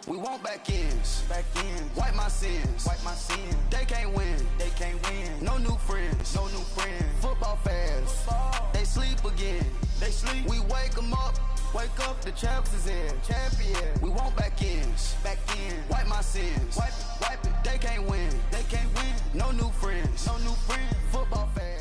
We want back ends. Wipe my sins. They can't win. No new friends. Football fans. They sleep again. We wake them up. Wake up, the champs is in. Champion. We want back ends. Wipe my sins. Wipe it. They can't win. No new friends. Football fans.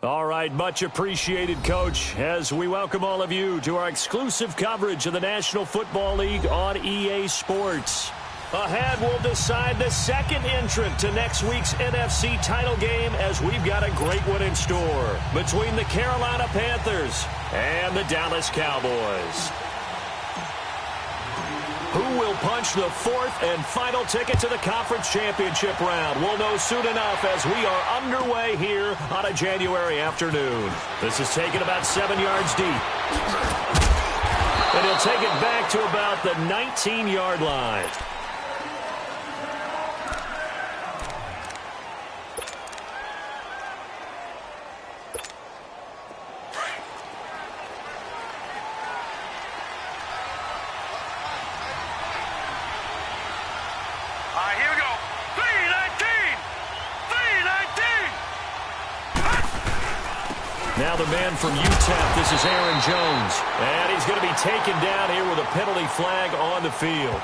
All right, much appreciated, Coach, as we welcome all of you to our exclusive coverage of the National Football League on EA Sports. Ahead, we'll decide the second entrant to next week's NFC title game, as we've got a great one in store between the Carolina Panthers and the Dallas Cowboys. Who will punch the fourth and final ticket to the conference championship round? We'll know soon enough as we are underway here on a January afternoon. This is taken about 7 yards deep. And he'll take it back to about the 19-yard line. Now the man from UTEP, this is Aaron Jones. And he's going to be taken down here with a penalty flag on the field.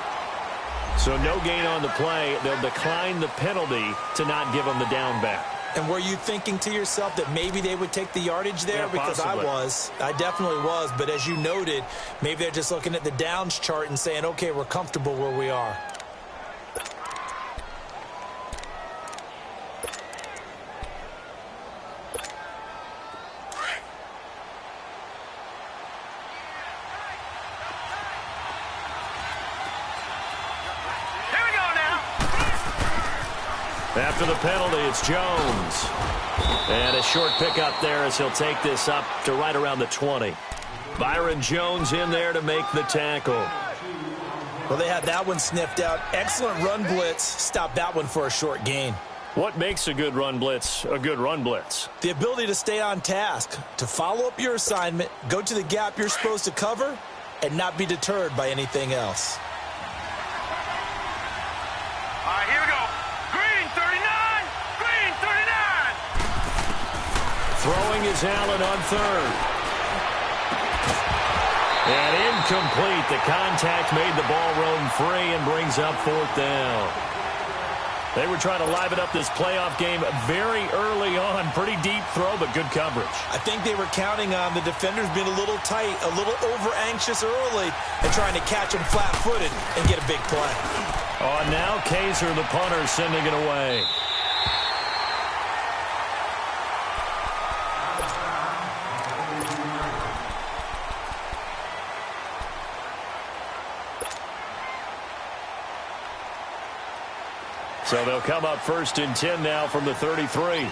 So no gain on the play. They'll decline the penalty to not give him the down back. And were you thinking to yourself that maybe they would take the yardage there? Yeah, because possibly. I definitely was. But as you noted, maybe they're just looking at the downs chart and saying, okay, we're comfortable where we are. After the penalty, it's Jones. And a short pickup there as he'll take this up to right around the 20. Byron Jones in there to make the tackle. Well, they had that one sniffed out. Excellent run blitz. Stopped that one for a short gain. What makes a good run blitz a good run blitz? The ability to stay on task, to follow up your assignment, go to the gap you're supposed to cover, and not be deterred by anything else. Here we go. Green 39. Throwing is Allen on third. And incomplete. The contact made the ball roam free and brings up fourth down. They were trying to liven up this playoff game very early on. Pretty deep throw, but good coverage. I think they were counting on the defenders being a little tight, a little over-anxious early, and trying to catch them flat-footed and get a big play. Oh, now Kaiser, the punter, sending it away. So they'll come up 1st and 10 now from the 33.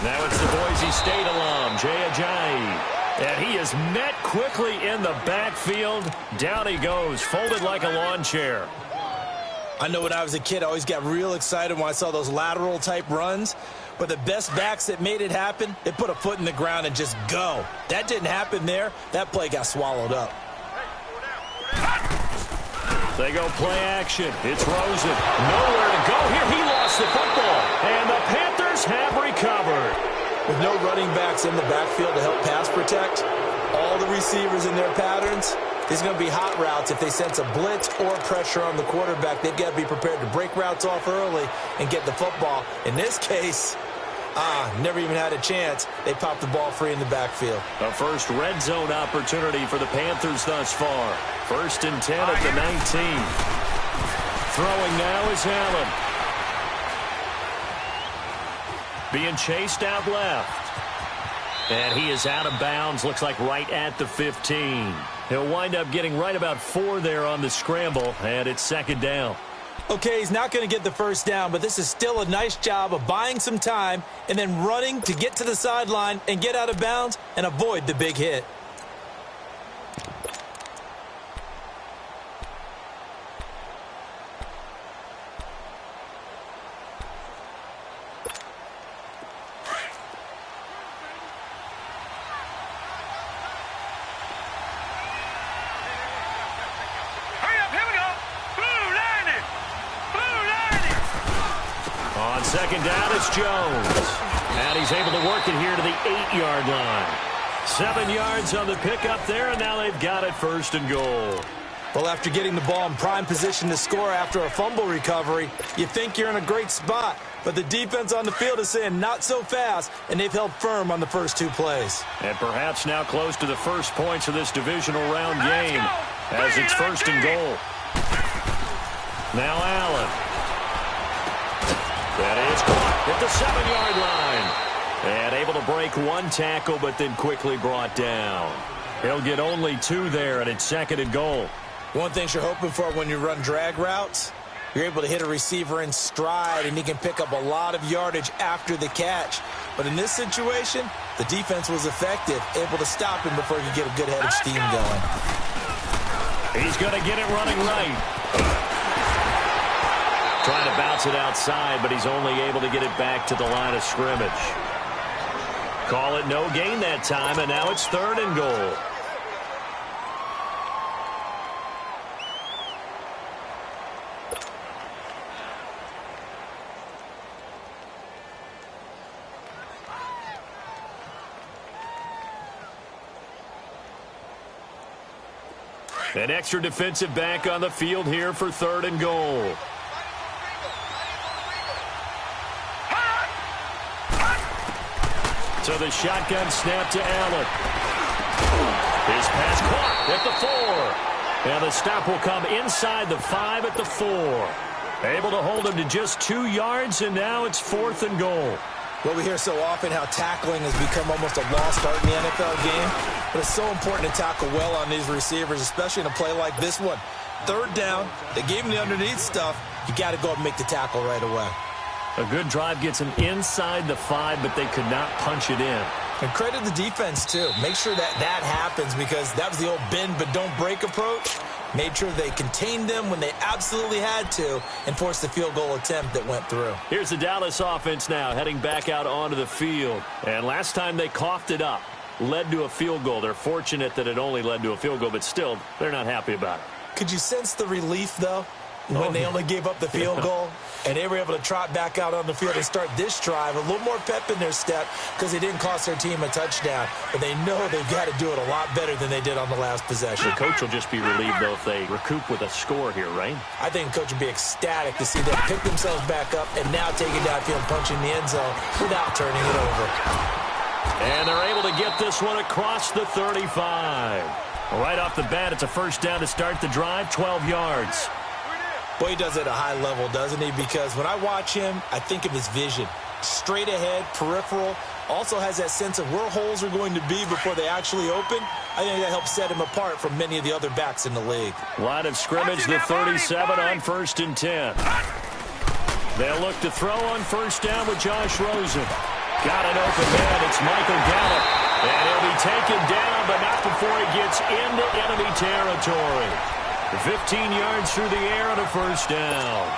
Now it's the Boise State alum, Jay Ajayi. And he is met quickly in the backfield. Down he goes, folded like a lawn chair. I know when I was a kid, I always got real excited when I saw those lateral-type runs. But the best backs that made it happen, they put a foot in the ground and just go. That didn't happen there. That play got swallowed up. They go play action. It's Rosen. Nowhere to go here. He lost the football. And the Panthers have recovered. With no running backs in the backfield to help pass protect, all the receivers in their patterns, there's going to be hot routes. If they sense a blitz or pressure on the quarterback, they've got to be prepared to break routes off early and get the football. In this case, never even had a chance. They popped the ball free in the backfield. A first red zone opportunity for the Panthers thus far. 1st and 10 at the 19. Throwing now is Allen. Being chased out left. And he is out of bounds, looks like right at the 15. He'll wind up getting right about 4 there on the scramble, and it's 2nd down. Okay, he's not going to get the first down, but this is still a nice job of buying some time and then running to get to the sideline and get out of bounds and avoid the big hit. second down, it's Jones. And he's able to work it here to the 8-yard line. 7 yards on the pickup there, and now they've got it first and goal. Well, after getting the ball in prime position to score after a fumble recovery, you think you're in a great spot. But the defense on the field is saying not so fast, and they've held firm on the first 2 plays. And perhaps now close to the first points of this divisional round game as it's first and goal. Now Allen. That is caught at the 7-yard line. And able to break 1 tackle, but then quickly brought down. He'll get only 2 there, and it's second and goal. One thing you're hoping for when you run drag routes, you're able to hit a receiver in stride, and he can pick up a lot of yardage after the catch. But in this situation, the defense was effective, able to stop him before he could get a good head of steam going. He's going to get it running right. Trying to bounce it outside, but he's only able to get it back to the line of scrimmage. Call it no gain that time, and now it's third and goal. An extra defensive back on the field here for third and goal. So the shotgun snap to Allen. His pass caught at the 4. And the stop will come inside the 5 at the 4. Able to hold him to just 2 yards, and now it's fourth and goal. Well, we hear so often how tackling has become almost a lost art in the NFL game. But it's so important to tackle well on these receivers, especially in a play like this one. Third down, they gave him the underneath stuff. You got to go and make the tackle right away. A good drive gets him inside the 5, but they could not punch it in. And credit the defense, too. Make sure that happens, because that was the old bend but don't break approach. Made sure they contained them when they absolutely had to and forced the field goal attempt that went through. Here's the Dallas offense now heading back out onto the field. And last time they coughed it up, led to a field goal. They're fortunate that it only led to a field goal, but still, they're not happy about it. Could you sense the relief, though, when they only gave up the field goal? And they were able to trot back out on the field and start this drive. A little more pep in their step because they didn't cost their team a touchdown. But they know they've got to do it a lot better than they did on the last possession. The coach will just be relieved, though, if they recoup with a score here, right? I think the coach would be ecstatic to see them pick themselves back up and now take it downfield and punch in the end zone without turning it over. And they're able to get this one across the 35. Right off the bat, it's a first down to start the drive, 12 yards. Boy, he does it at a high level, doesn't he? Because when I watch him, I think of his vision. Straight ahead, peripheral. Also has that sense of where holes are going to be before they actually open. I think that helps set him apart from many of the other backs in the league. Line of scrimmage, the 37 on 1st and 10. They'll look to throw on first down with Josh Rosen. Got an open man. It's Michael Gallup. And he'll be taken down, but not before he gets into enemy territory. 15 yards through the air on a first down.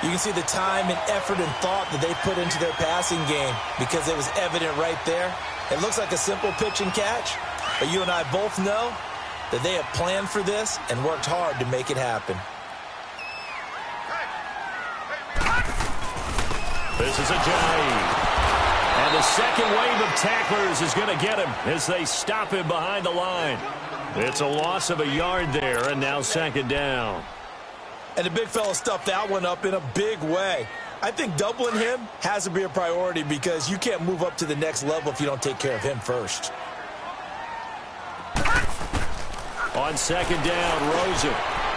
You can see the time and effort and thought that they put into their passing game because it was evident right there. It looks like a simple pitch and catch, but you and I both know that they have planned for this and worked hard to make it happen. This is Ajayi. And the second wave of tacklers is going to get him as they stop him behind the line. It's a loss of a yard there, and now second down. And the big fella stuffed that one up in a big way. I think doubling him has to be a priority because you can't move up to the next level if you don't take care of him first. On second down, Rosen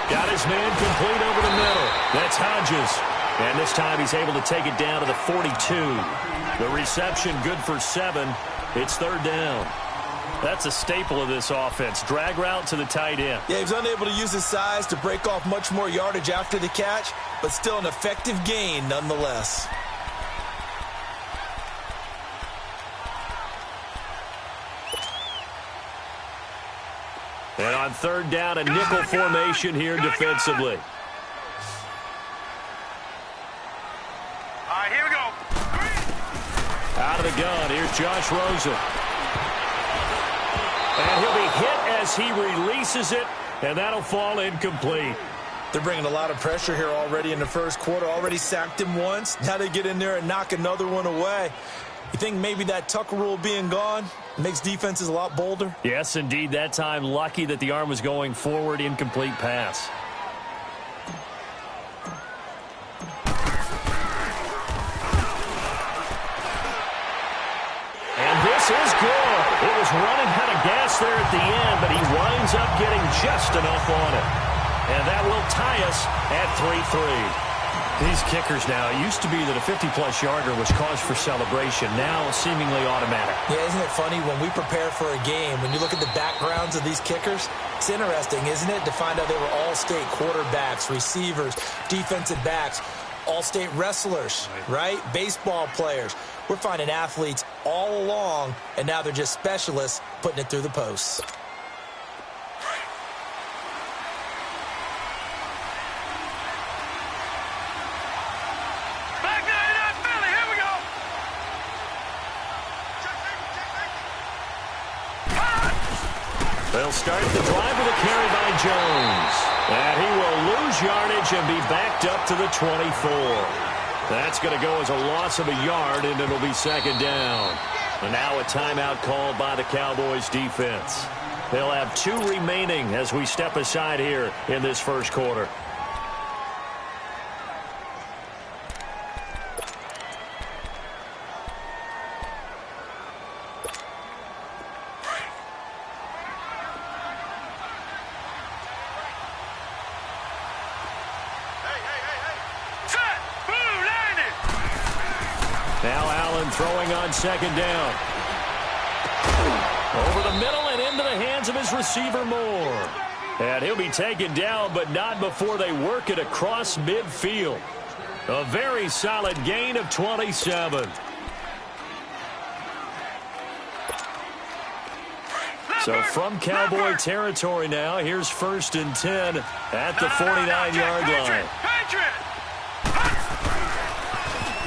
got his man complete over the middle. That's Hodges. And this time he's able to take it down to the 42. The reception good for 7. It's third down. That's a staple of this offense. Drag route to the tight end. Yeah, he was unable to use his size to break off much more yardage after the catch, but still an effective gain nonetheless. And on third down, a nickel formation here defensively. Here we go. Out of the gun, here's Josh Rosen. And he'll be hit as he releases it, and that'll fall incomplete. They're bringing a lot of pressure here already in the first quarter. Already sacked him once. Now they get in there and knock another one away. You think maybe that Tucker rule being gone makes defenses a lot bolder? Yes, indeed. That time, lucky that the arm was going forward. Incomplete pass. And this is good. It was running out of gas there at the end, but he winds up getting just enough on it. And that will tie us at 3-3. These kickers now, it used to be that a 50-plus yarder was cause for celebration. Now, seemingly automatic. Yeah, isn't it funny when we prepare for a game, when you look at the backgrounds of these kickers, it's interesting, isn't it, to find out they were all-state quarterbacks, receivers, defensive backs, all-state wrestlers, right? Baseball players. We're finding athletes all along, and now they're just specialists putting it through the posts. They'll start the drive with a carry by Jones. And he will lose yardage and be backed up to the 24. That's going to go as a loss of a yard, and it'll be second down. And now a timeout called by the Cowboys defense. They'll have 2 remaining as we step aside here in this first quarter. Now Allen throwing on second down. Over the middle and into the hands of his receiver Moore. And he'll be taken down, but not before they work it across midfield. A very solid gain of 27. So from Cowboy territory now, here's 1st and 10 at the 49-yard line.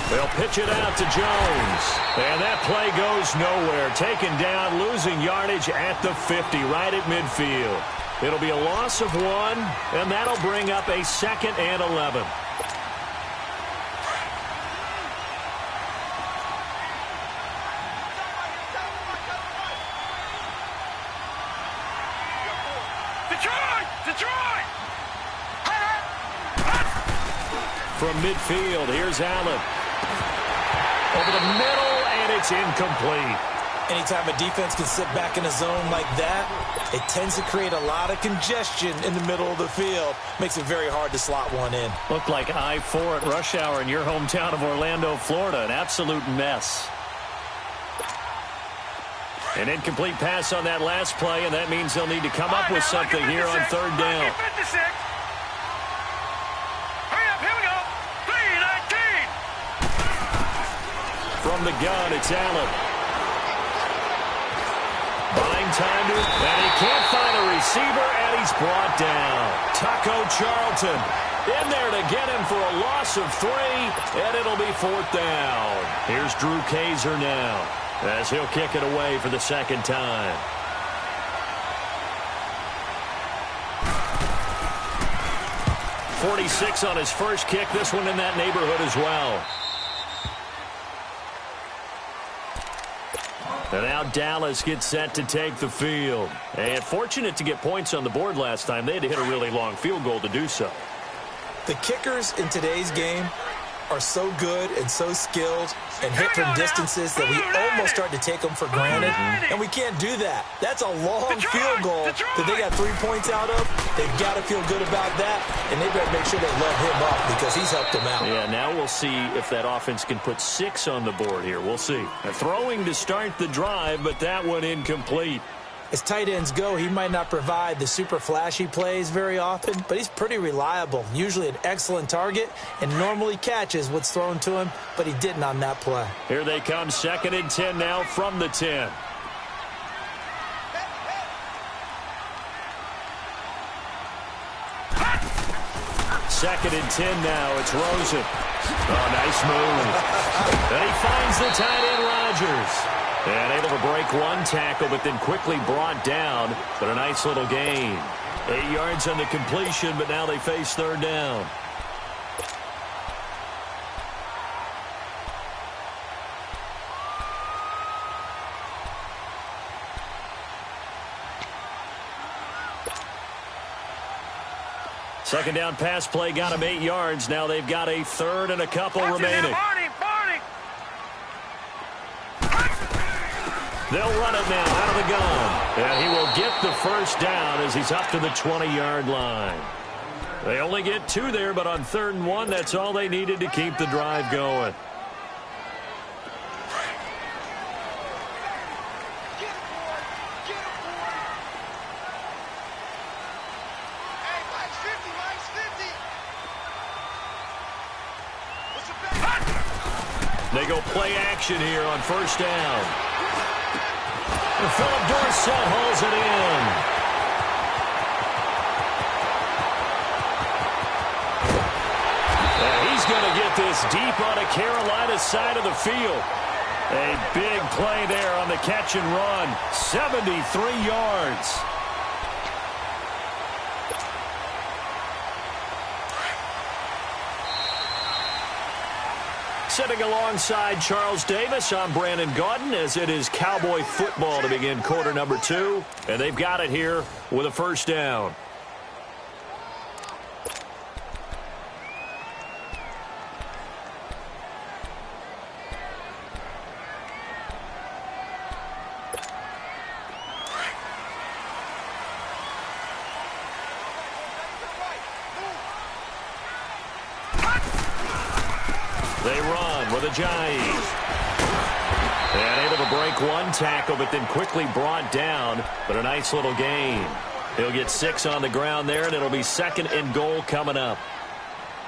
They'll pitch it out to Jones. And that play goes nowhere. Taken down, losing yardage at the 50, right at midfield. It'll be a loss of 1, and that'll bring up a 2nd and 11. Detroit! From midfield, here's Allen. Over the middle, and it's incomplete. Anytime a defense can sit back in a zone like that, it tends to create a lot of congestion in the middle of the field. Makes it very hard to slot one in. Looked like I-4 at rush hour in your hometown of Orlando, Florida. An absolute mess. An incomplete pass on that last play, and that means they'll need to come up with something here on 3rd down. From the gun, it's Allen. Buying time to it, and he can't find a receiver, and he's brought down. Taco Charlton in there to get him for a loss of 3, and it'll be 4th down. Here's Drew Kaiser now, as he'll kick it away for the 2nd time. .46 on his first kick. This one in that neighborhood as well. And now Dallas gets set to take the field. And fortunate to get points on the board last time. They had to hit a really long field goal to do so. The kickers in today's game are so good and so skilled and hit from distances that we almost start to take them for granted. And we can't do that. That's a long field goal that they got 3 points out of. They've got to feel good about that, and they better make sure they let him up because he's helped them out. Yeah, now we'll see if that offense can put 6 on the board here. We'll see. Throwing to start the drive, but that one incomplete. As tight ends go, he might not provide the super flashy plays very often, but he's pretty reliable, usually an excellent target, and normally catches what's thrown to him, but he didn't on that play. Here they come, 2nd and 10 now from the 10. Second and 10 now, it's Rosen. Oh, nice move. And he finds the tight end, Rodgers. And able to break one tackle, but then quickly brought down. But a nice little gain. 8 yards on the completion, but now they face third down. Second down pass play got them 8 yards. Now they've got a third and a couple remaining. They'll run it now out of the gun. And he will get the first down as he's up to the 20-yard line. They only get 2 there, but on 3rd and 1, that's all they needed to keep the drive going. They go play action here on first down. And Philip Dorsett hauls it in. And he's going to get this deep on the Carolina side of the field. A big play there on the catch and run. 73 yards. Sitting alongside Charles Davis, I'm Brandon Gaudin, as it is Cowboy football to begin quarter number 2. And they've got it here with a first down. They run with Ajayi. And able to break one tackle, but then quickly brought down. But a nice little gain. He'll get 6 on the ground there, and it'll be 2nd and goal coming up.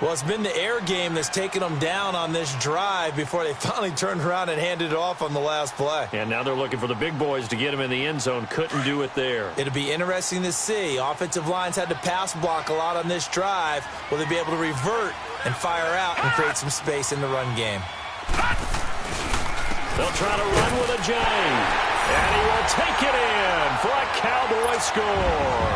Well, it's been the air game that's taken them down on this drive before they finally turned around and handed it off on the last play. And now they're looking for the big boys to get him in the end zone. Couldn't do it there. It'll be interesting to see. Offensive lines had to pass block a lot on this drive. Will they be able to revert and fire out and create some space in the run game? They'll try to run with Ajayi. And he will take it in for a Cowboy score.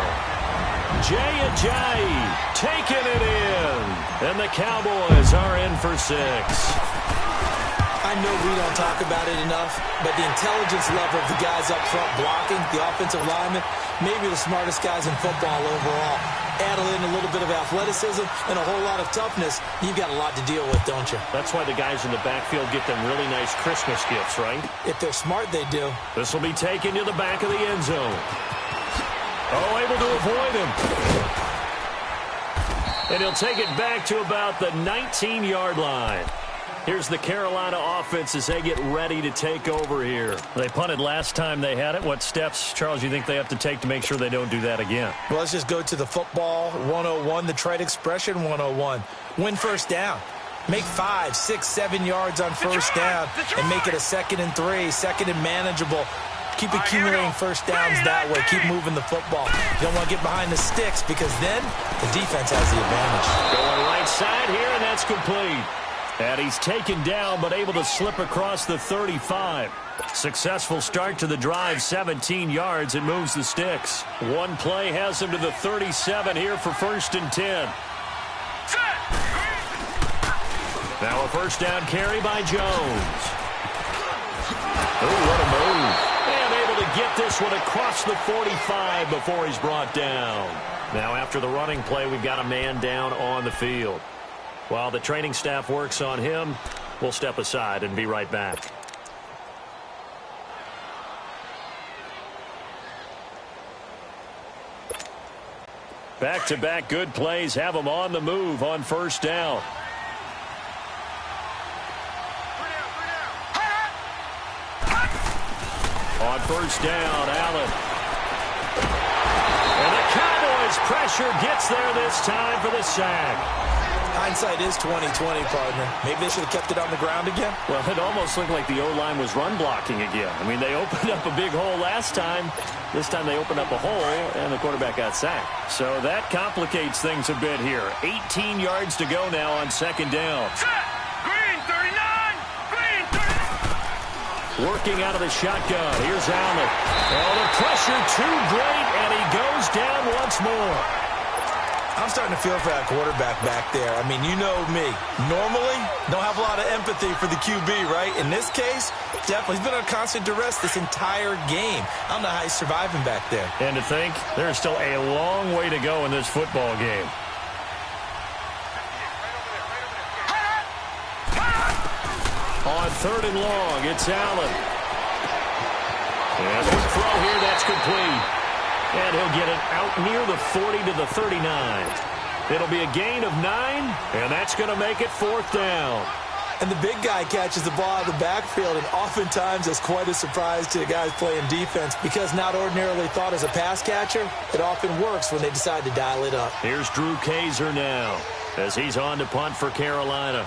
Jay Ajayi taking it in. And the Cowboys are in for 6. I know we don't talk about it enough, but the intelligence level of the guys up front blocking, the offensive linemen, maybe the smartest guys in football overall. Add in a little bit of athleticism and a whole lot of toughness, you've got a lot to deal with, don't you? That's why the guys in the backfield get them really nice Christmas gifts, right? If they're smart, they do. This will be taken to the back of the end zone. Oh, able to avoid him. And he'll take it back to about the 19-yard line. Here's the Carolina offense as they get ready to take over here. They punted last time they had it. What steps, Charles, you think they have to take to make sure they don't do that again? Well, let's just go to the football 101, the trite expression 101. Win first down. Make 5, 6, 7 yards on first down and make it a 2nd and 3, 2nd and manageable. Keep accumulating first downs that way. Keep moving the football. You don't want to get behind the sticks because then the defense has the advantage. Going right side here, and that's complete. And he's taken down but able to slip across the 35. Successful start to the drive, 17 yards, and moves the sticks. One play has him to the 37 here for 1st and 10. Now a first down carry by Jones. Oh, what a move. And able to get this one across the 45 before he's brought down. Now after the running play, we've got a man down on the field. While the training staff works on him, we'll step aside and be right back. Back-to-back good plays have them on the move on first down. On first down, Allen. And the Cowboys' pressure gets there this time for the sack. Hindsight is 20/20, partner. Maybe they should have kept it on the ground again. Well, it almost looked like the O-line was run blocking again. I mean, they opened up a big hole last time. This time they opened up a hole, and the quarterback got sacked. So that complicates things a bit here. 18 yards to go now on second down. Green 39! Green 39! Working out of the shotgun. Here's Allen. Oh, the pressure too great, and he goes down once more. I'm starting to feel for that quarterback back there. I mean, you know me. Normally, don't have a lot of empathy for the QB, right? In this case, definitely. He's been under constant duress this entire game. I don't know how he's surviving back there. And to think, there's still a long way to go in this football game. On 3rd and long, it's Allen. And quick throw here, that's complete. And he'll get it out near the 40 to the 39. It'll be a gain of 9, and that's going to make it 4th down. And the big guy catches the ball out of the backfield, and oftentimes it's quite a surprise to the guys playing defense because not ordinarily thought as a pass catcher, it often works when they decide to dial it up. Here's Drew Kaiser now as he's on to punt for Carolina.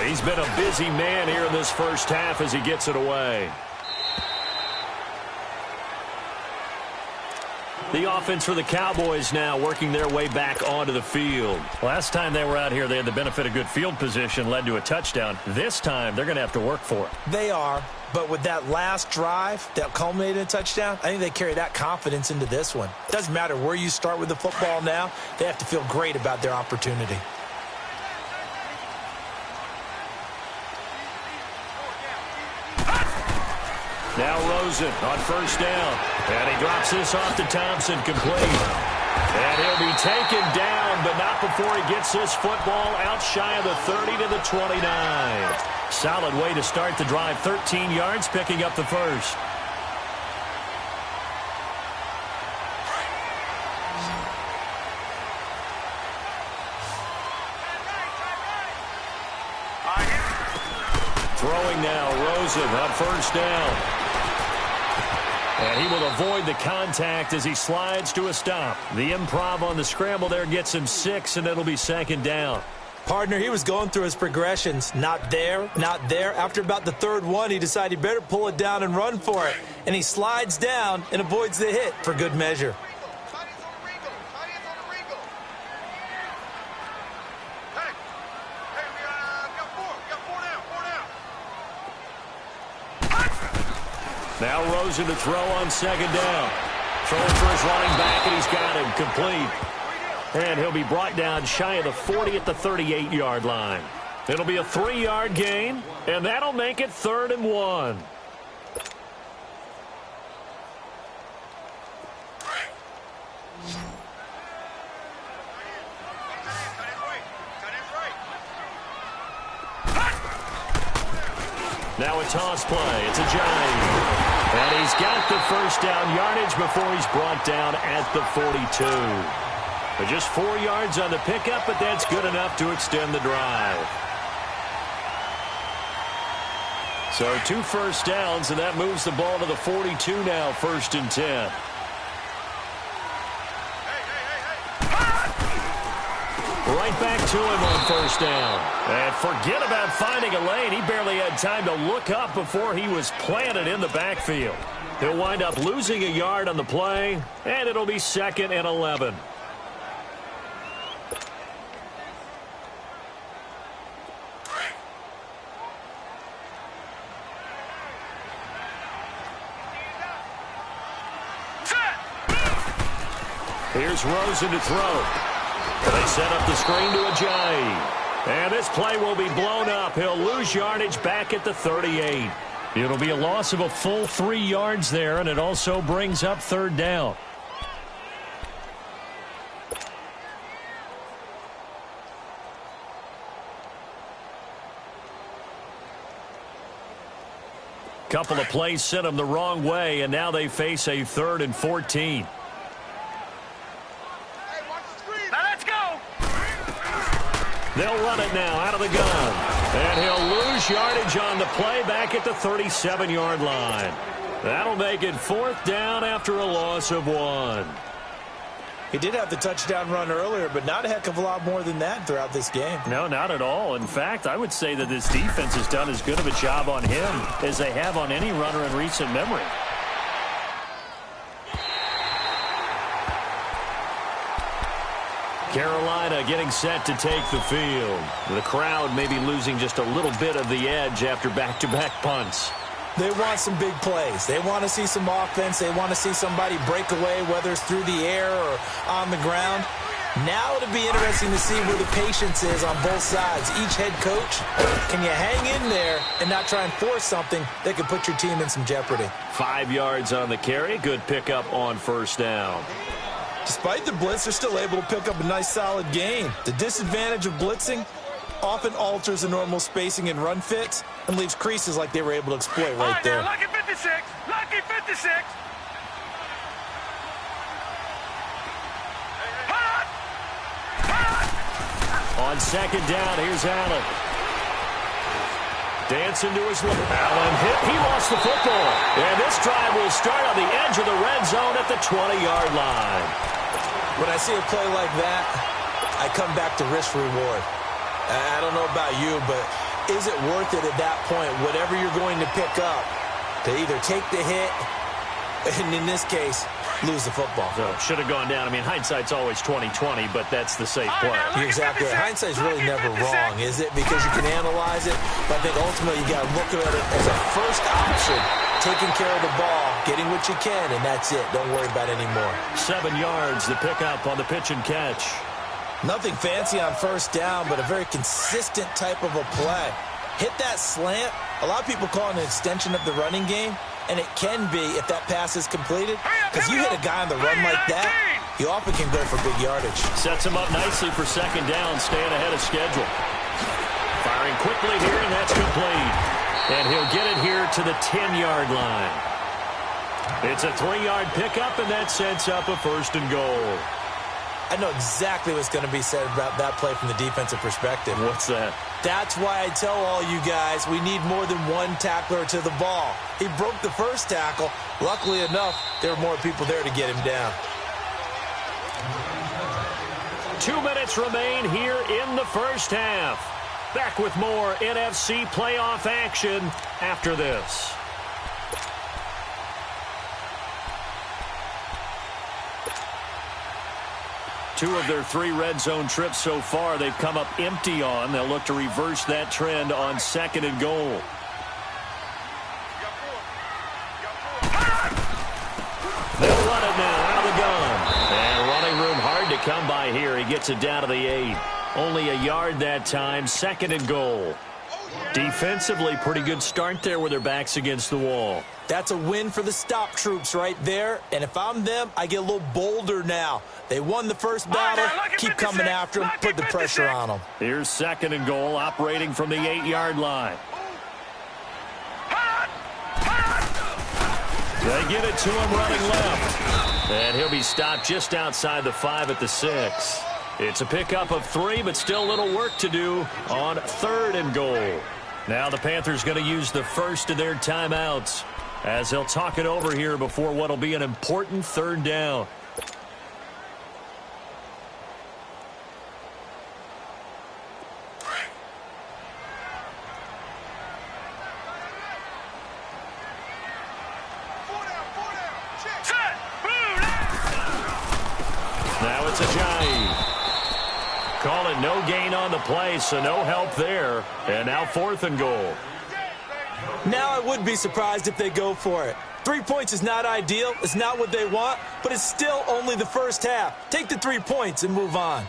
He's been a busy man here in this first half as he gets it away. The offense for the Cowboys now working their way back onto the field. Last time they were out here, they had the benefit of good field position, led to a touchdown. This time, they're going to have to work for it. They are, but with that last drive that culminated in a touchdown, I think they carry that confidence into this one. Doesn't matter where you start with the football now, they have to feel great about their opportunity. Now Rosen on 1st down. And he drops this off to Thompson, complete. And he'll be taken down, but not before he gets this football out shy of the 30 to the 29. Solid way to start the drive. 13 yards, picking up the first. Throwing now, Rosen on 1st down. And he will avoid the contact as he slides to a stop. The improv on the scramble there gets him 6, and it'll be 2nd down. Partner, he was going through his progressions. Not there, not there. After about the 3rd one, he decided he better pull it down and run for it. And he slides down and avoids the hit for good measure. Now Rosen to throw on 2nd down. Throwing for his running back, and he's got him complete. And he'll be brought down shy of the 40 at the 38-yard line. It'll be a 3-yard gain, and that'll make it 3rd and 1. Now a toss play. It's a Ajayi. And he's got the 1st down yardage before he's brought down at the 42. But just 4 yards on the pickup, but that's good enough to extend the drive. So 2 first downs, and that moves the ball to the 42 now, 1st and 10. Right back to him on 1st down. And forget about finding a lane. He barely had time to look up before he was planted in the backfield. He'll wind up losing a yard on the play, and it'll be 2nd and 11. Here's Rosen to throw. They set up the screen to Ajayi. And this play will be blown up. He'll lose yardage back at the 38. It'll be a loss of a full 3 yards there, and it also brings up 3rd down. Couple of plays sent them the wrong way, and now they face a 3rd and 14. They'll run it now out of the gun. And he'll lose yardage on the play back at the 37-yard line. That'll make it 4th down after a loss of 1. He did have the touchdown run earlier, but not a heck of a lot more than that throughout this game. No, not at all. In fact, I would say that this defense has done as good of a job on him as they have on any runner in recent memory. Carolina getting set to take the field. The crowd may be losing just a little bit of the edge after back-to-back punts. They want some big plays. They want to see some offense. They want to see somebody break away, whether it's through the air or on the ground. Now it'll be interesting to see where the patience is on both sides. Each head coach, can you hang in there and not try and force something that could put your team in some jeopardy? 5 yards on the carry. Good pickup on first down. Despite the blitz, they're still able to pick up a nice solid gain. The disadvantage of blitzing often alters the normal spacing and run fits and leaves creases like they were able to exploit right there. Lucky 56. Lucky 56. On second down, here's Allen. Dancing to his left. Allen hit. He lost the football. And this drive will start on the edge of the red zone at the 20-yard line. When I see a play like that, I come back to risk reward. I don't know about you, but is it worth it at that point, whatever you're going to pick up, to either take the hit, and in this case, lose the football? So should have gone down. I mean, hindsight's always 20/20, but that's the safe play. You're exactly right. Hindsight's really never wrong, is it? Because you can analyze it, but I think ultimately you got to look at it as a first option, taking care of the ball, getting what you can, and that's it. Don't worry about it anymore. 7 yards, the pickup on the pitch and catch. Nothing fancy on first down, but a very consistent type of a play. Hit that slant. A lot of people call it an extension of the running game, and it can be if that pass is completed. Because you hit a guy on the run like that, he often can go for big yardage. Sets him up nicely for second down, staying ahead of schedule. Firing quickly here, and that's complete. And he'll get it here to the 10-yard line. It's a 3-yard pickup, and that sets up a first and goal. I know exactly what's going to be said about that play from the defensive perspective. What's that? That's why I tell all you guys we need more than one tackler to the ball. He broke the first tackle. Luckily enough, there were more people there to get him down. 2 minutes remain here in the first half. Back with more NFC playoff action after this. Two of their 3 red zone trips so far they've come up empty on. They'll look to reverse that trend on second and goal. They'll run it now out of the gun. And running room hard to come by here. He gets it down to the 8. Only a yard that time. Second and goal. Defensively, pretty good start there with their backs against the wall. That's a win for the stop troops right there. And if I'm them, I get a little bolder now. They won the first battle. Keep coming after them. Put the pressure on them. Here's second and goal, operating from the 8-yard line. They get it to him running left. And he'll be stopped just outside the 5 at the 6. It's a pickup of 3, but still a little work to do on third and goal. Now the Panthers going to use the first of their timeouts as they'll talk it over here before what will be an important third down. Now it's Ajayi. Call it no gain on the play, so no help there. And now 4th and goal. Now I would be surprised if they go for it. 3 points is not ideal. It's not what they want, but it's still only the first half. Take the 3 points and move on.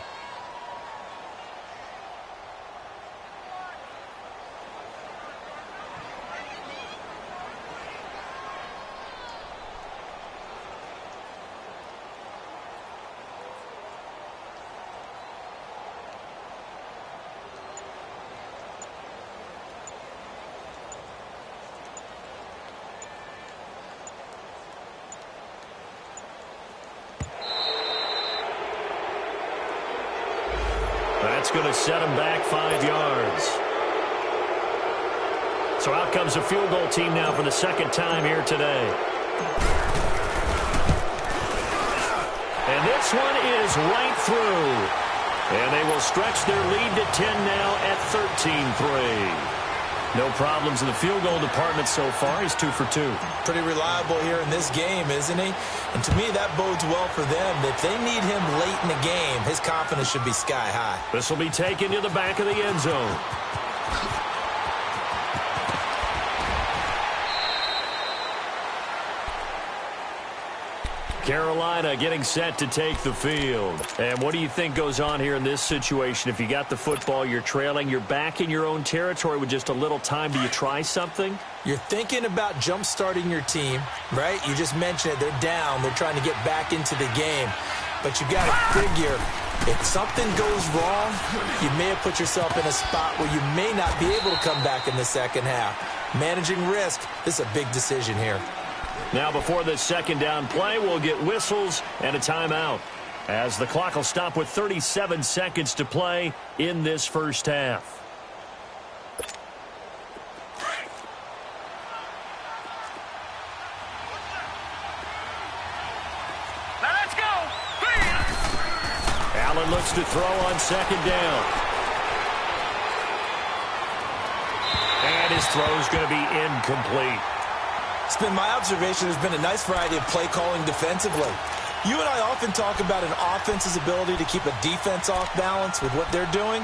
That's going to set him back 5 yards. So out comes a field goal team now for the second time here today. And this one is right through. And they will stretch their lead to 10 now at 13-3. No problems in the field goal department so far. He's 2 for 2. Pretty reliable here in this game, isn't he? And to me, that bodes well for them. If they need him late in the game, his confidence should be sky high. This will be taken to the back of the end zone. Carolina getting set to take the field. And what do you think goes on here in this situation? If you got the football, you're trailing, you're back in your own territory with just a little time. Do you try something? You're thinking about jump-starting your team, right? You just mentioned it. They're down. They're trying to get back into the game. But you got to figure, if something goes wrong, you may have put yourself in a spot where you may not be able to come back in the second half. Managing risk, this is a big decision here. Now before this second down play, we'll get whistles and a timeout, as the clock will stop with 37 seconds to play in this first half. Let's go. Allen looks to throw on second down. And his throw is going to be incomplete. It's been my observation there's been a nice variety of play calling defensively. You and I often talk about an offense's ability to keep a defense off balance with what they're doing.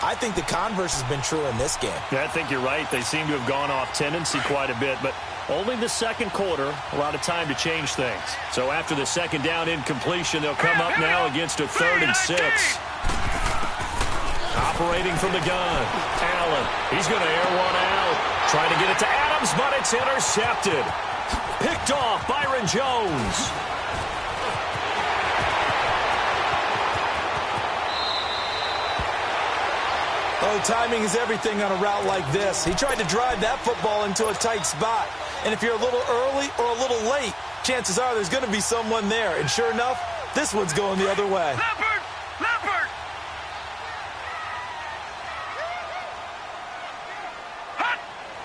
I think the converse has been true in this game. Yeah, I think you're right. They seem to have gone off tendency quite a bit, but only the second quarter, a lot of time to change things. So after the second down incompletion, they'll come up now against a 3rd and 6. Operating from the gun, Allen. He's going to air one out. Trying to get it to Adams, but it's intercepted. Picked off Byron Jones. Oh, timing is everything on a route like this. He tried to drive that football into a tight spot. And if you're a little early or a little late, chances are there's going to be someone there. And sure enough, this one's going the other way. Leopard! Leopard!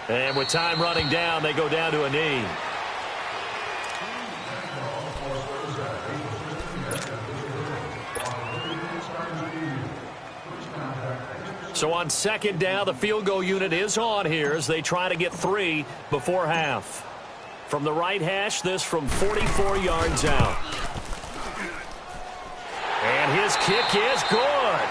And with time running down, they go down to a knee. So on second down, the field goal unit is on here as they try to get 3 before half. From the right hash, this from 44 yards out. And his kick is good.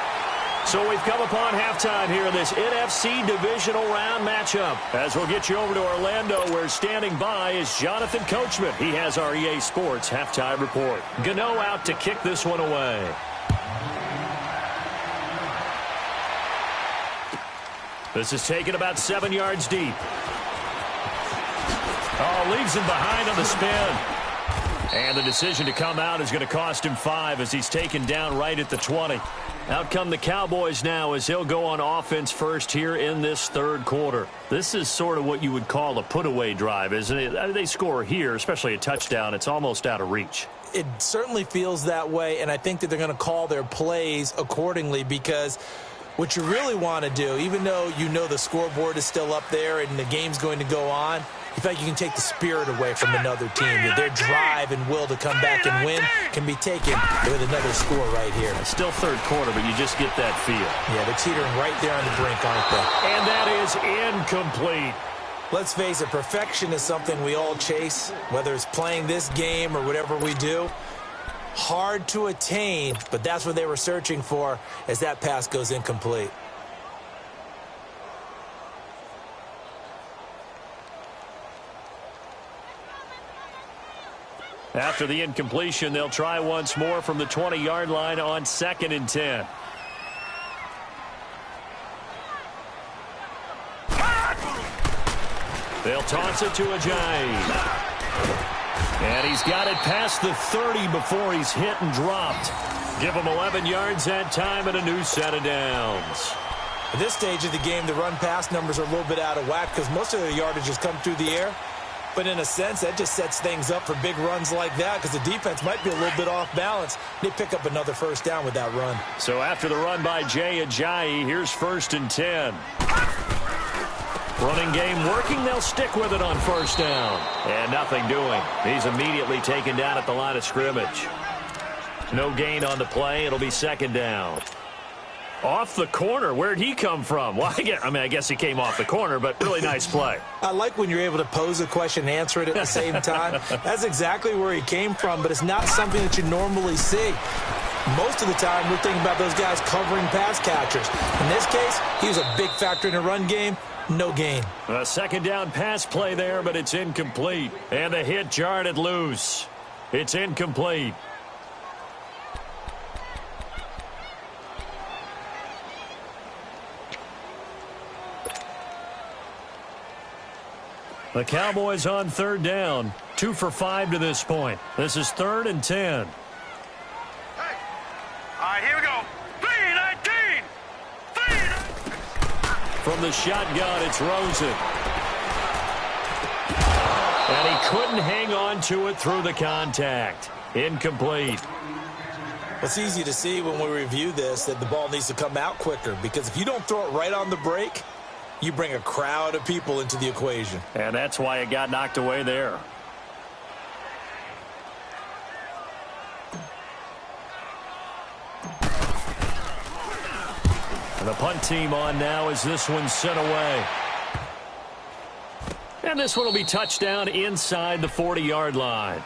So we've come upon halftime here in this NFC Divisional Round matchup. As we'll get you over to Orlando, where standing by is Jonathan Coachman. He has our EA Sports halftime report. Gano out to kick this one away. This is taken about 7 yards deep. Oh, leaves him behind on the spin. And the decision to come out is going to cost him 5 as he's taken down right at the 20. Out come the Cowboys now as he'll go on offense first here in this third quarter. This is sort of what you would call a put-away drive, isn't it? They score here, especially a touchdown. It's almost out of reach. It certainly feels that way, and I think that they're going to call their plays accordingly because what you really want to do, even though you know the scoreboard is still up there and the game's going to go on, you feel like you can take the spirit away from another team. That their drive and will to come back and win can be taken with another score right here. It's still third quarter, but you just get that feel. Yeah, they're teetering right there on the brink, aren't they? And that is incomplete. Let's face it, perfection is something we all chase, whether it's playing this game or whatever we do. Hard to attain, but that's what they were searching for as that pass goes incomplete. After the incompletion, they'll try once more from the 20-yard line on 2nd and 10. They'll toss it to Ajayi. And he's got it past the 30 before he's hit and dropped. Give him 11 yards that time and a new set of downs. At this stage of the game, the run-pass numbers are a little bit out of whack because most of the yardage has come through the air. But in a sense, that just sets things up for big runs like that because the defense might be a little bit off balance. They pick up another first down with that run. So after the run by Jay Ajayi, here's 1st and 10. Running game working. They'll stick with it on first down. And nothing doing. He's immediately taken down at the line of scrimmage. No gain on the play. It'll be 2nd down. Off the corner. Where'd he come from? Well, I guess he came off the corner, but really nice play. I like when you're able to pose a question and answer it at the same time. That's exactly where he came from, but it's not something that you normally see. Most of the time, we're thinking about those guys covering pass catchers. In this case, he was a big factor in the run game. No gain. A 2nd down pass play there, but it's incomplete. And the hit jarred it loose. It's incomplete. The Cowboys on third down. 2 for 5 to this point. This is 3rd and 10. All right, here we go. 3-19. From the shotgun, it's Rosen. And he couldn't hang on to it through the contact. Incomplete. It's easy to see when we review this that the ball needs to come out quicker, because if you don't throw it right on the break, you bring a crowd of people into the equation. And that's why it got knocked away there. And the punt team on now as this one's sent away. And this one will be touchdown inside the 40-yard line.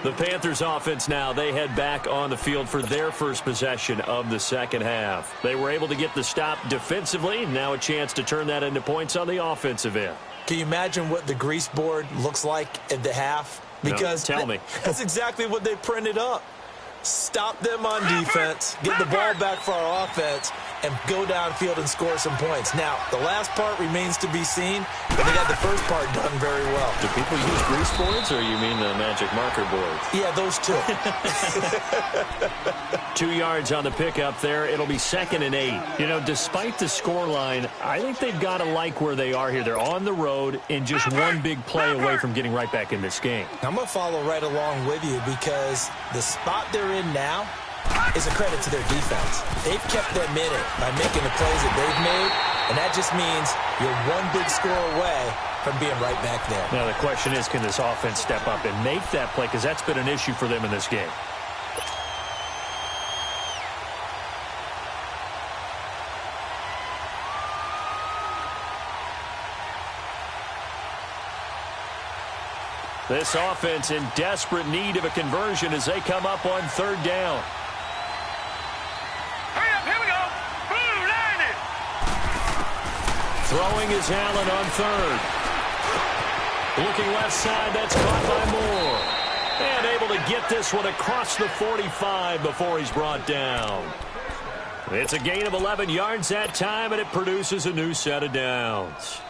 The Panthers offense now, they head back on the field for their first possession of the second half. They were able to get the stop defensively. Now a chance to turn that into points on the offensive end. Can you imagine what the grease board looks like at the half? Because no, tell me. That's exactly what they printed up. Stop them on defense, get the ball back for our offense, and go downfield and score some points. Now, the last part remains to be seen, but they got the first part done very well. Do people use grease boards, or you mean the magic marker boards? Yeah, those two. 2 yards on the pickup there. It'll be 2nd and 8. You know, despite the scoreline, I think they've got to like where they are here. They're on the road and just one big play away from getting right back in this game. I'm going to follow right along with you, because the spot they're in now is a credit to their defense. They've kept them in it by making the plays that they've made, and that just means you're one big score away from being right back there. Now the question is, can this offense step up and make that play? Because that's been an issue for them in this game. This offense in desperate need of a conversion as they come up on third down. Hurry up, here we go. Blue, line it. Throwing is Allen on third. Looking left side, that's caught by Moore. And able to get this one across the 45 before he's brought down. It's a gain of 11 yards that time, and it produces a new set of downs.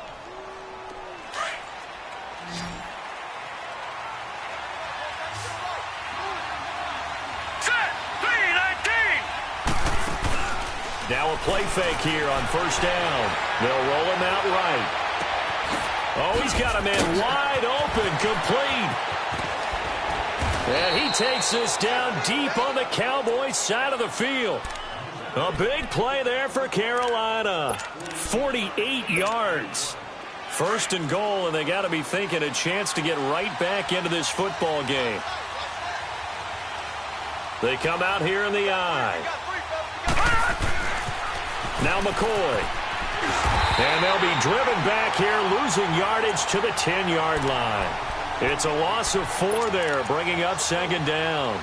Now a play fake here on first down. They'll roll him out right. Oh, he's got a man wide open, complete. And he takes this down deep on the Cowboys side of the field. A big play there for Carolina. 48 yards. 1st and goal, and they got to be thinking a chance to get right back into this football game. They come out here in the eye. Now McCoy. And they'll be driven back here, losing yardage to the 10-yard line. It's a loss of 4 there, bringing up 2nd down.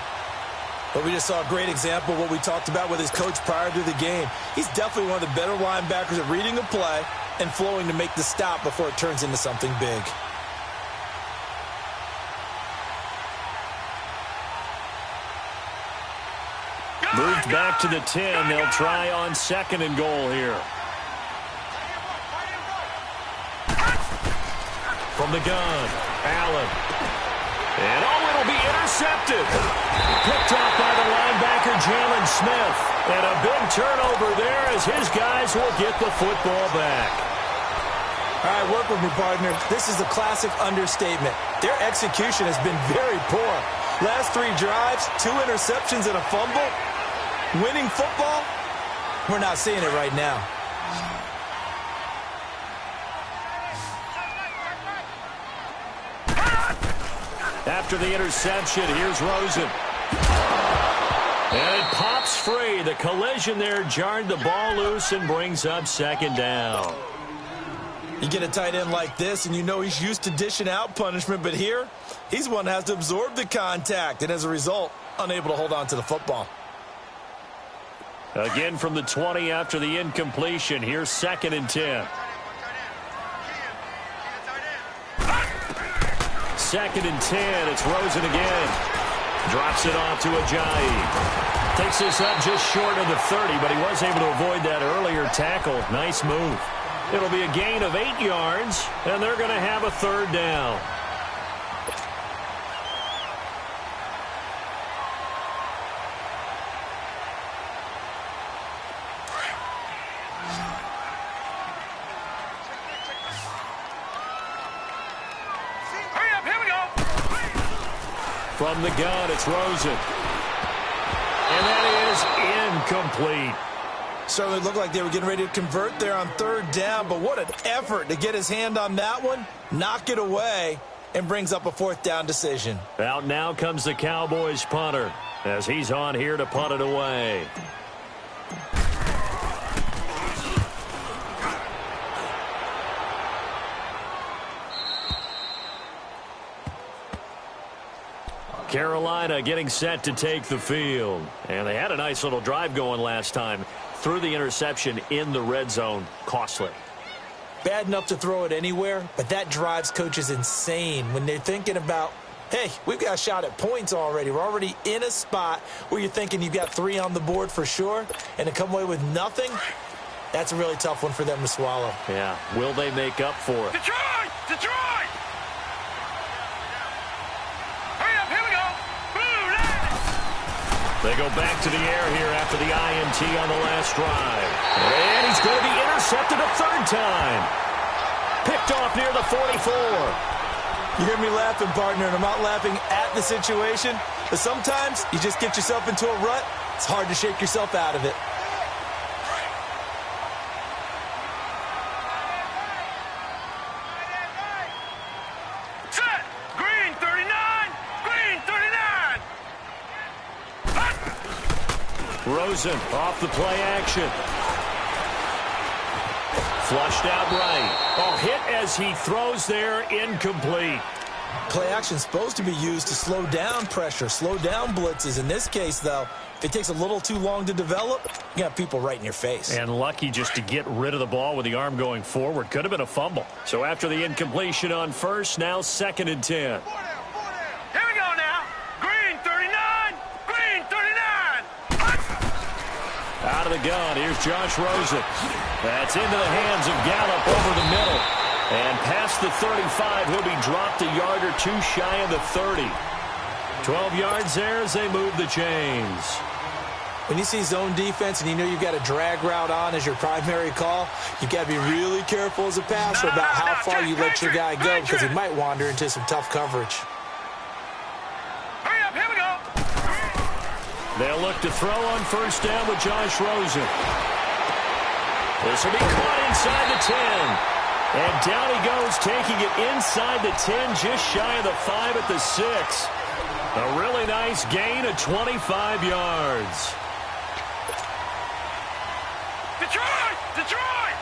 But we just saw a great example of what we talked about with his coach prior to the game. He's definitely one of the better linebackers at reading a play and flowing to make the stop before it turns into something big. Moved back to the 10. They'll try on 2nd and goal here. From the gun, Allen. And it'll be intercepted. Picked off by the linebacker, Jalen Smith. And a big turnover there as his guys will get the football back. All right, work with me, partner. This is a classic understatement. Their execution has been very poor. Last 3 drives, 2 interceptions and a fumble. Winning football? We're not seeing it right now. After the interception, here's Rosen. And it pops free. The collision there jarred the ball loose and brings up 2nd down. You get a tight end like this, and you know he's used to dishing out punishment, but here, he's one that has to absorb the contact, and as a result, unable to hold on to the football. Again from the 20 after the incompletion. Here's 2nd and 10. 2nd and 10. It's Rosen again. Drops it off to Ajayi. Takes this up just short of the 30, but he was able to avoid that earlier tackle. Nice move. It'll be a gain of 8 yards, and they're going to have a third down. From the gun, it's Rosen. And that is incomplete. Certainly looked like they were getting ready to convert there on third down, but what an effort to get his hand on that one, knock it away, and brings up a fourth down decision. Out now comes the Cowboys punter as he's on here to punt it away. Carolina getting set to take the field. And they had a nice little drive going last time. Threw the interception in the red zone. Costly. Bad enough to throw it anywhere, but that drives coaches insane when they're thinking about, hey, we've got a shot at points already. We're already in a spot where you're thinking you've got 3 on the board for sure, and to come away with nothing, that's a really tough one for them to swallow. Yeah. Will they make up for it? Detroit! Detroit! Hurry up, here we go! Blue line! They go back to the air here after the INT on the last drive. And he's going to be intercepted a third time. Picked off near the 44. You hear me laughing, partner, and I'm not laughing at the situation, but sometimes you just get yourself into a rut. It's hard to shake yourself out of it. Set! Green 39! Green 39! Rosen off the play action. Flushed out right. Oh, hit as he throws there, incomplete. Play action is supposed to be used to slow down pressure, slow down blitzes. In this case, though, if it takes a little too long to develop, you got people right in your face. And lucky just to get rid of the ball with the arm going forward. Could have been a fumble. So after the incompletion on first, now 2nd and 10. Here we go now! Green 39! Green 39! Out of the gun, here's Josh Rosen. That's into the hands of Gallup over the middle. And past the 35, he'll be dropped a yard or two shy of the 30. 12 yards there as they move the chains. When you see zone defense and you know you've got a drag route on as your primary call, you've got to be really careful as a passer about how far you let your guy go because he might wander into some tough coverage. Hurry up, here we go! They'll look to throw on first down with Josh Rosen. This will be caught inside the 10. And down he goes, taking it inside the 10, just shy of the 5 at the 6. A really nice gain of 25 yards. Detroit! Detroit!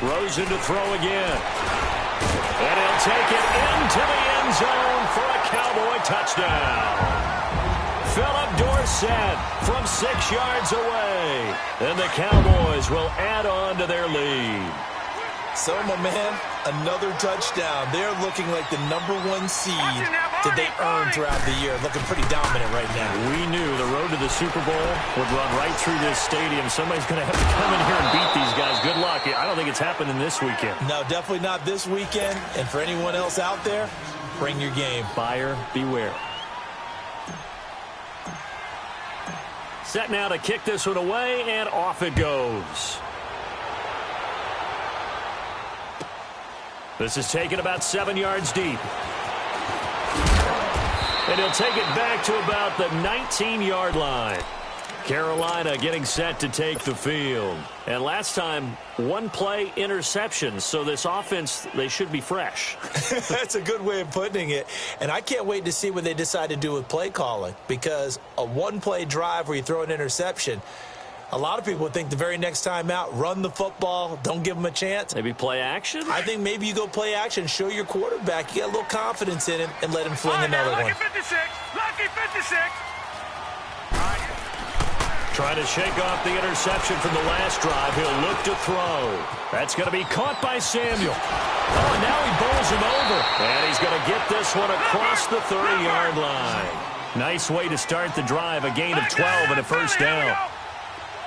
Rosen to throw again. And he'll take it into the end zone for a Cowboy touchdown. Philip Dorsett from 6 yards away. And the Cowboys will add on to their lead. So, my man, another touchdown. They're looking like the #1 seed that they earned throughout the year. Looking pretty dominant right now. We knew the road to the Super Bowl would run right through this stadium. Somebody's going to have to come in here and beat these guys. Good luck. I don't think it's happening this weekend. No, definitely not this weekend. And for anyone else out there, bring your game. Buyer beware. Set now to kick this one away, and off it goes. This is taken about 7 yards deep. And he'll take it back to about the 19-yard line. Carolina getting set to take the field. And last time, 1-play interception. So this offense, they should be fresh. That's a good way of putting it. And I can't wait to see what they decide to do with play calling. Because a 1-play drive where you throw an interception, a lot of people would think the very next time out, run the football, don't give them a chance. Maybe play action? I think maybe you go play action, show your quarterback you got a little confidence in him, and let him fling another one. Lucky 56! Lucky 56! Trying to shake off the interception from the last drive. He'll look to throw. That's going to be caught by Samuel. Oh, and now he bowls him over. And he's going to get this one across the 30-yard line. Nice way to start the drive. A gain of 12 and a first down.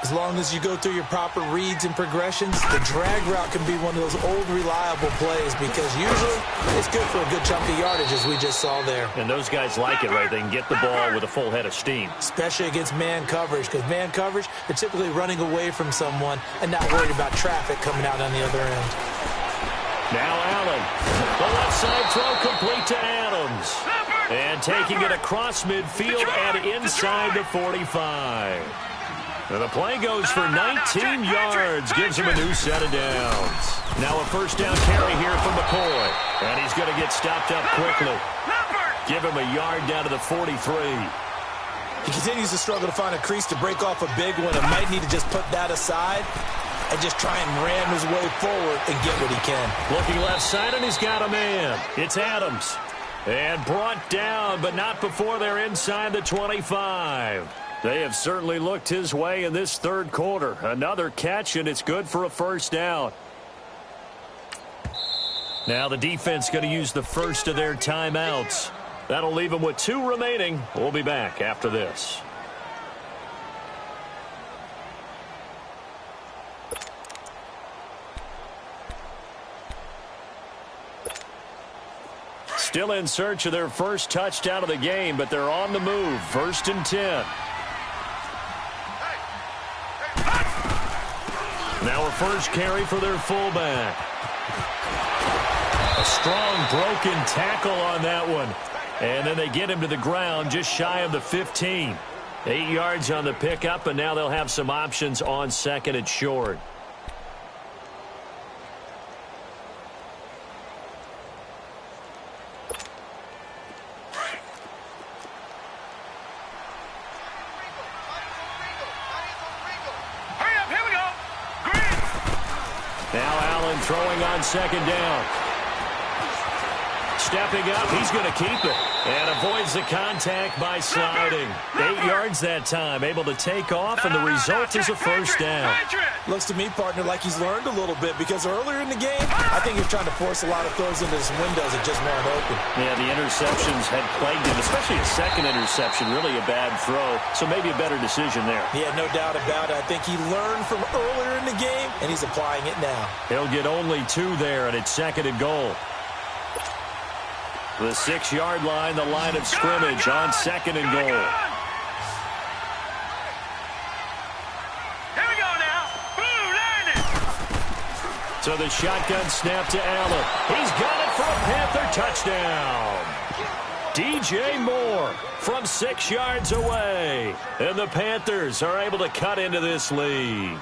As long as you go through your proper reads and progressions, the drag route can be one of those old reliable plays because usually it's good for a good chunk of yardage, as we just saw there. And those guys like it, right? They can get the ball with a full head of steam. Especially against man coverage, because man coverage, they're typically running away from someone and not worried about traffic coming out on the other end. Now Allen. The left side throw complete to Adams. And taking it across midfield and inside the 45. And the play goes for 19 yards, gives him a new set of downs. Now a first down carry here from McCoy. And he's going to get stopped up quickly. Give him a yard down to the 43. He continues to struggle to find a crease to break off a big one and might need to just put that aside and just try and ram his way forward and get what he can. Looking left side, and he's got a man. It's Adams. And brought down, but not before they're inside the 25. They have certainly looked his way in this third quarter. Another catch, and it's good for a first down. Now the defense going to use the first of their timeouts. That'll leave them with 2 remaining. We'll be back after this. Still in search of their first touchdown of the game, but they're on the move. 1st and 10. Now a first carry for their fullback. A strong broken tackle on that one. And then they get him to the ground just shy of the 15. 8 yards on the pickup, and now they'll have some options on 2nd and short. Throwing on 2nd down. Stepping up, he's going to keep it. And avoids the contact by sliding. 8 yards that time, able to take off, and the result is a first down. Looks to me, partner, like he's learned a little bit because earlier in the game, I think he was trying to force a lot of throws into some windows that just weren't open. Yeah, the interceptions had plagued him, especially a second interception, really a bad throw. So maybe a better decision there. Yeah, no doubt about it. I think he learned from earlier in the game, and he's applying it now. He'll get only 2 there, and it's 2nd and goal. The 6-yard line, the line of scrimmage on 2nd and goal. Here we go now. Boom, landed. So the shotgun snap to Allen. He's got it for a Panther touchdown. DJ Moore from 6 yards away. And the Panthers are able to cut into this lead.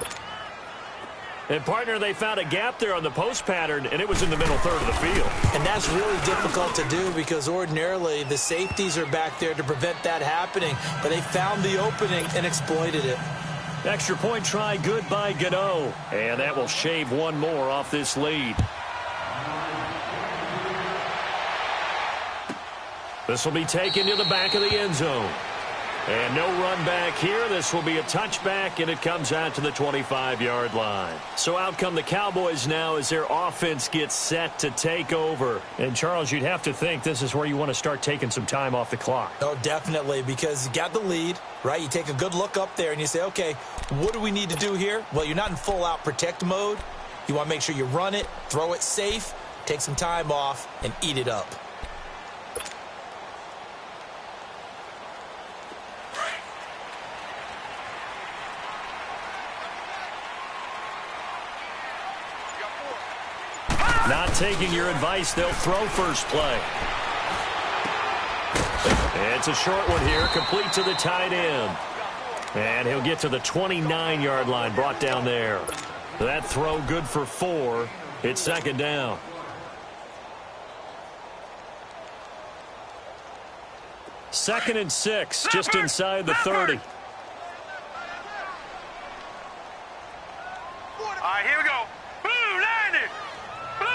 And, partner, they found a gap there on the post pattern, and it was in the middle third of the field. And that's really difficult to do because ordinarily the safeties are back there to prevent that happening. But they found the opening and exploited it. Extra point try good by Gano. And that will shave 1 more off this lead. This will be taken to the back of the end zone. And no run back here. This will be a touchback, and it comes out to the 25-yard line. So out come the Cowboys now as their offense gets set to take over. And, Charles, you'd have to think this is where you want to start taking some time off the clock. Oh, definitely, because you got the lead, right? You take a good look up there, and you say, okay, what do we need to do here? Well, you're not in full-out protect mode. You want to make sure you run it, throw it safe, take some time off, and eat it up. Not taking your advice, they'll throw first play. It's a short one here, complete to the tight end. And he'll get to the 29-yard line, brought down there. That throw good for 4. It's 2nd down. Second and 6, just inside the 30. All right, here we go. Blue 90. Blue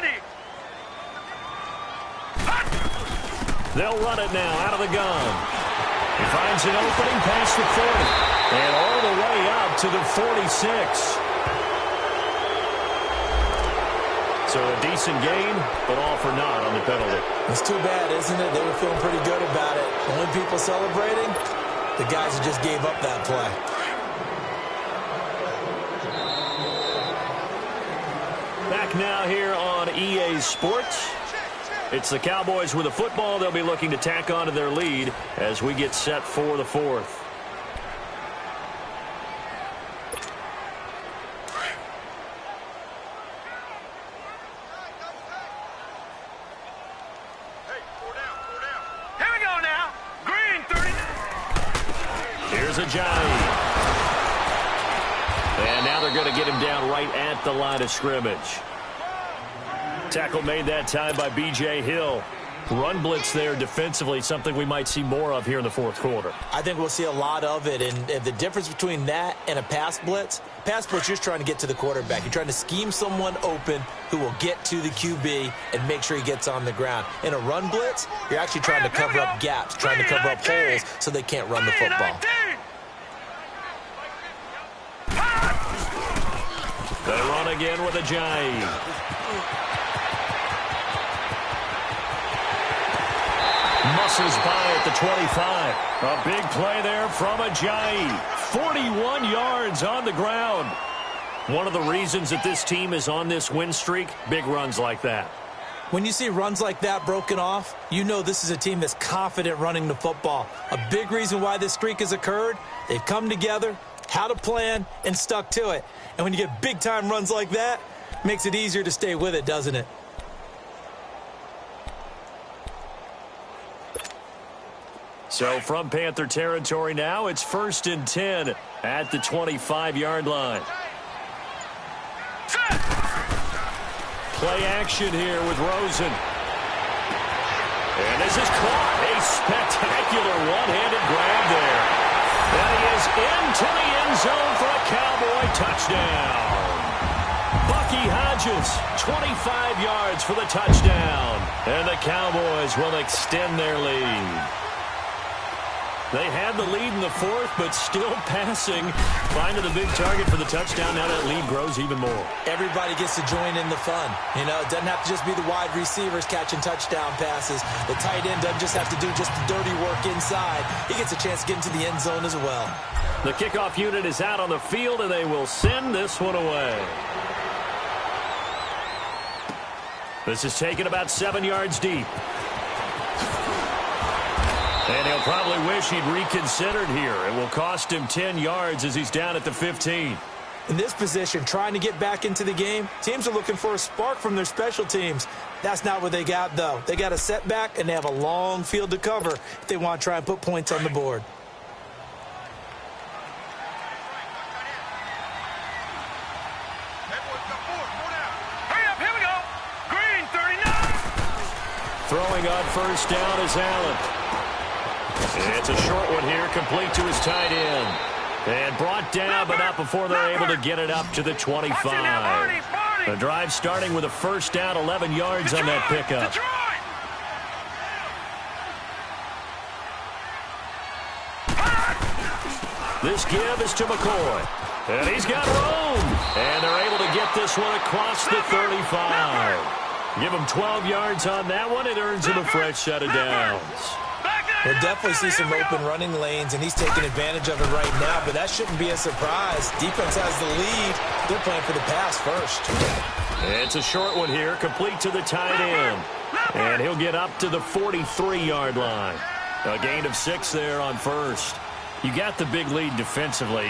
90. They'll run it now out of the gun. He finds an opening past the 40. And all the way up to the 46. So a decent gain, but all for naught on the penalty. It's too bad, isn't it? They were feeling pretty good about it. Only people celebrating, the guys who just gave up that play. Back now here on EA Sports. It's the Cowboys with the football. They'll be looking to tack on to their lead as we get set for the fourth. Ajayi. And now they're going to get him down right at the line of scrimmage. Tackle made that time by B.J. Hill. Run blitz there defensively, something we might see more of here in the fourth quarter. I think we'll see a lot of it, and the difference between that and a pass blitz, you're just trying to get to the quarterback. You're trying to scheme someone open who will get to the QB and make sure he gets on the ground. In a run blitz, you're actually trying to cover up gaps, trying to cover up holes so they can't run the football. They run again with Ajayi. Muscles by at the 25. A big play there from Ajayi. 41 yards on the ground. One of the reasons that this team is on this win streak, big runs like that. When you see runs like that broken off, you know this is a team that's confident running the football. A big reason why this streak has occurred, they've come together, had a plan, and stuck to it. And when you get big-time runs like that, it makes it easier to stay with it, doesn't it? So from Panther territory now, it's 1st and 10 at the 25-yard line. Play action here with Rosen. And this is caught. A spectacular one-handed grab there. And he is into the end zone for a Cowboy touchdown. Bucky Hodges, 25 yards for the touchdown. And the Cowboys will extend their lead. They had the lead in the fourth, but still passing. Finding the big target for the touchdown. Now that lead grows even more. Everybody gets to join in the fun. You know, it doesn't have to just be the wide receivers catching touchdown passes. The tight end doesn't just have to do just the dirty work inside. He gets a chance to get into the end zone as well. The kickoff unit is out on the field, and they will send this one away. This is taken about 7 yards deep. And he'll probably wish he'd reconsidered here. It will cost him 10 yards as he's down at the 15. In this position, trying to get back into the game, teams are looking for a spark from their special teams. That's not what they got, though. They got a setback, and they have a long field to cover if they want to try and put points on the board. Hurry up, here we go. Green, 39. Throwing on first down is Allen. It's a short one here, complete to his tight end. And brought down, but not before they're able to get it up to the 25. The drive starting with a first down, 11 yards on that pickup. This give is to McCoy. And he's got room. And they're able to get this one across the 35. Give him 12 yards on that one. It earns him a fresh set of downs. We'll definitely see some open running lanes, and he's taking advantage of it right now, but that shouldn't be a surprise. Defense has the lead. They're playing for the pass first. It's a short one here, complete to the tight end. And he'll get up to the 43-yard line. A gain of 6 there on first. You got the big lead defensively.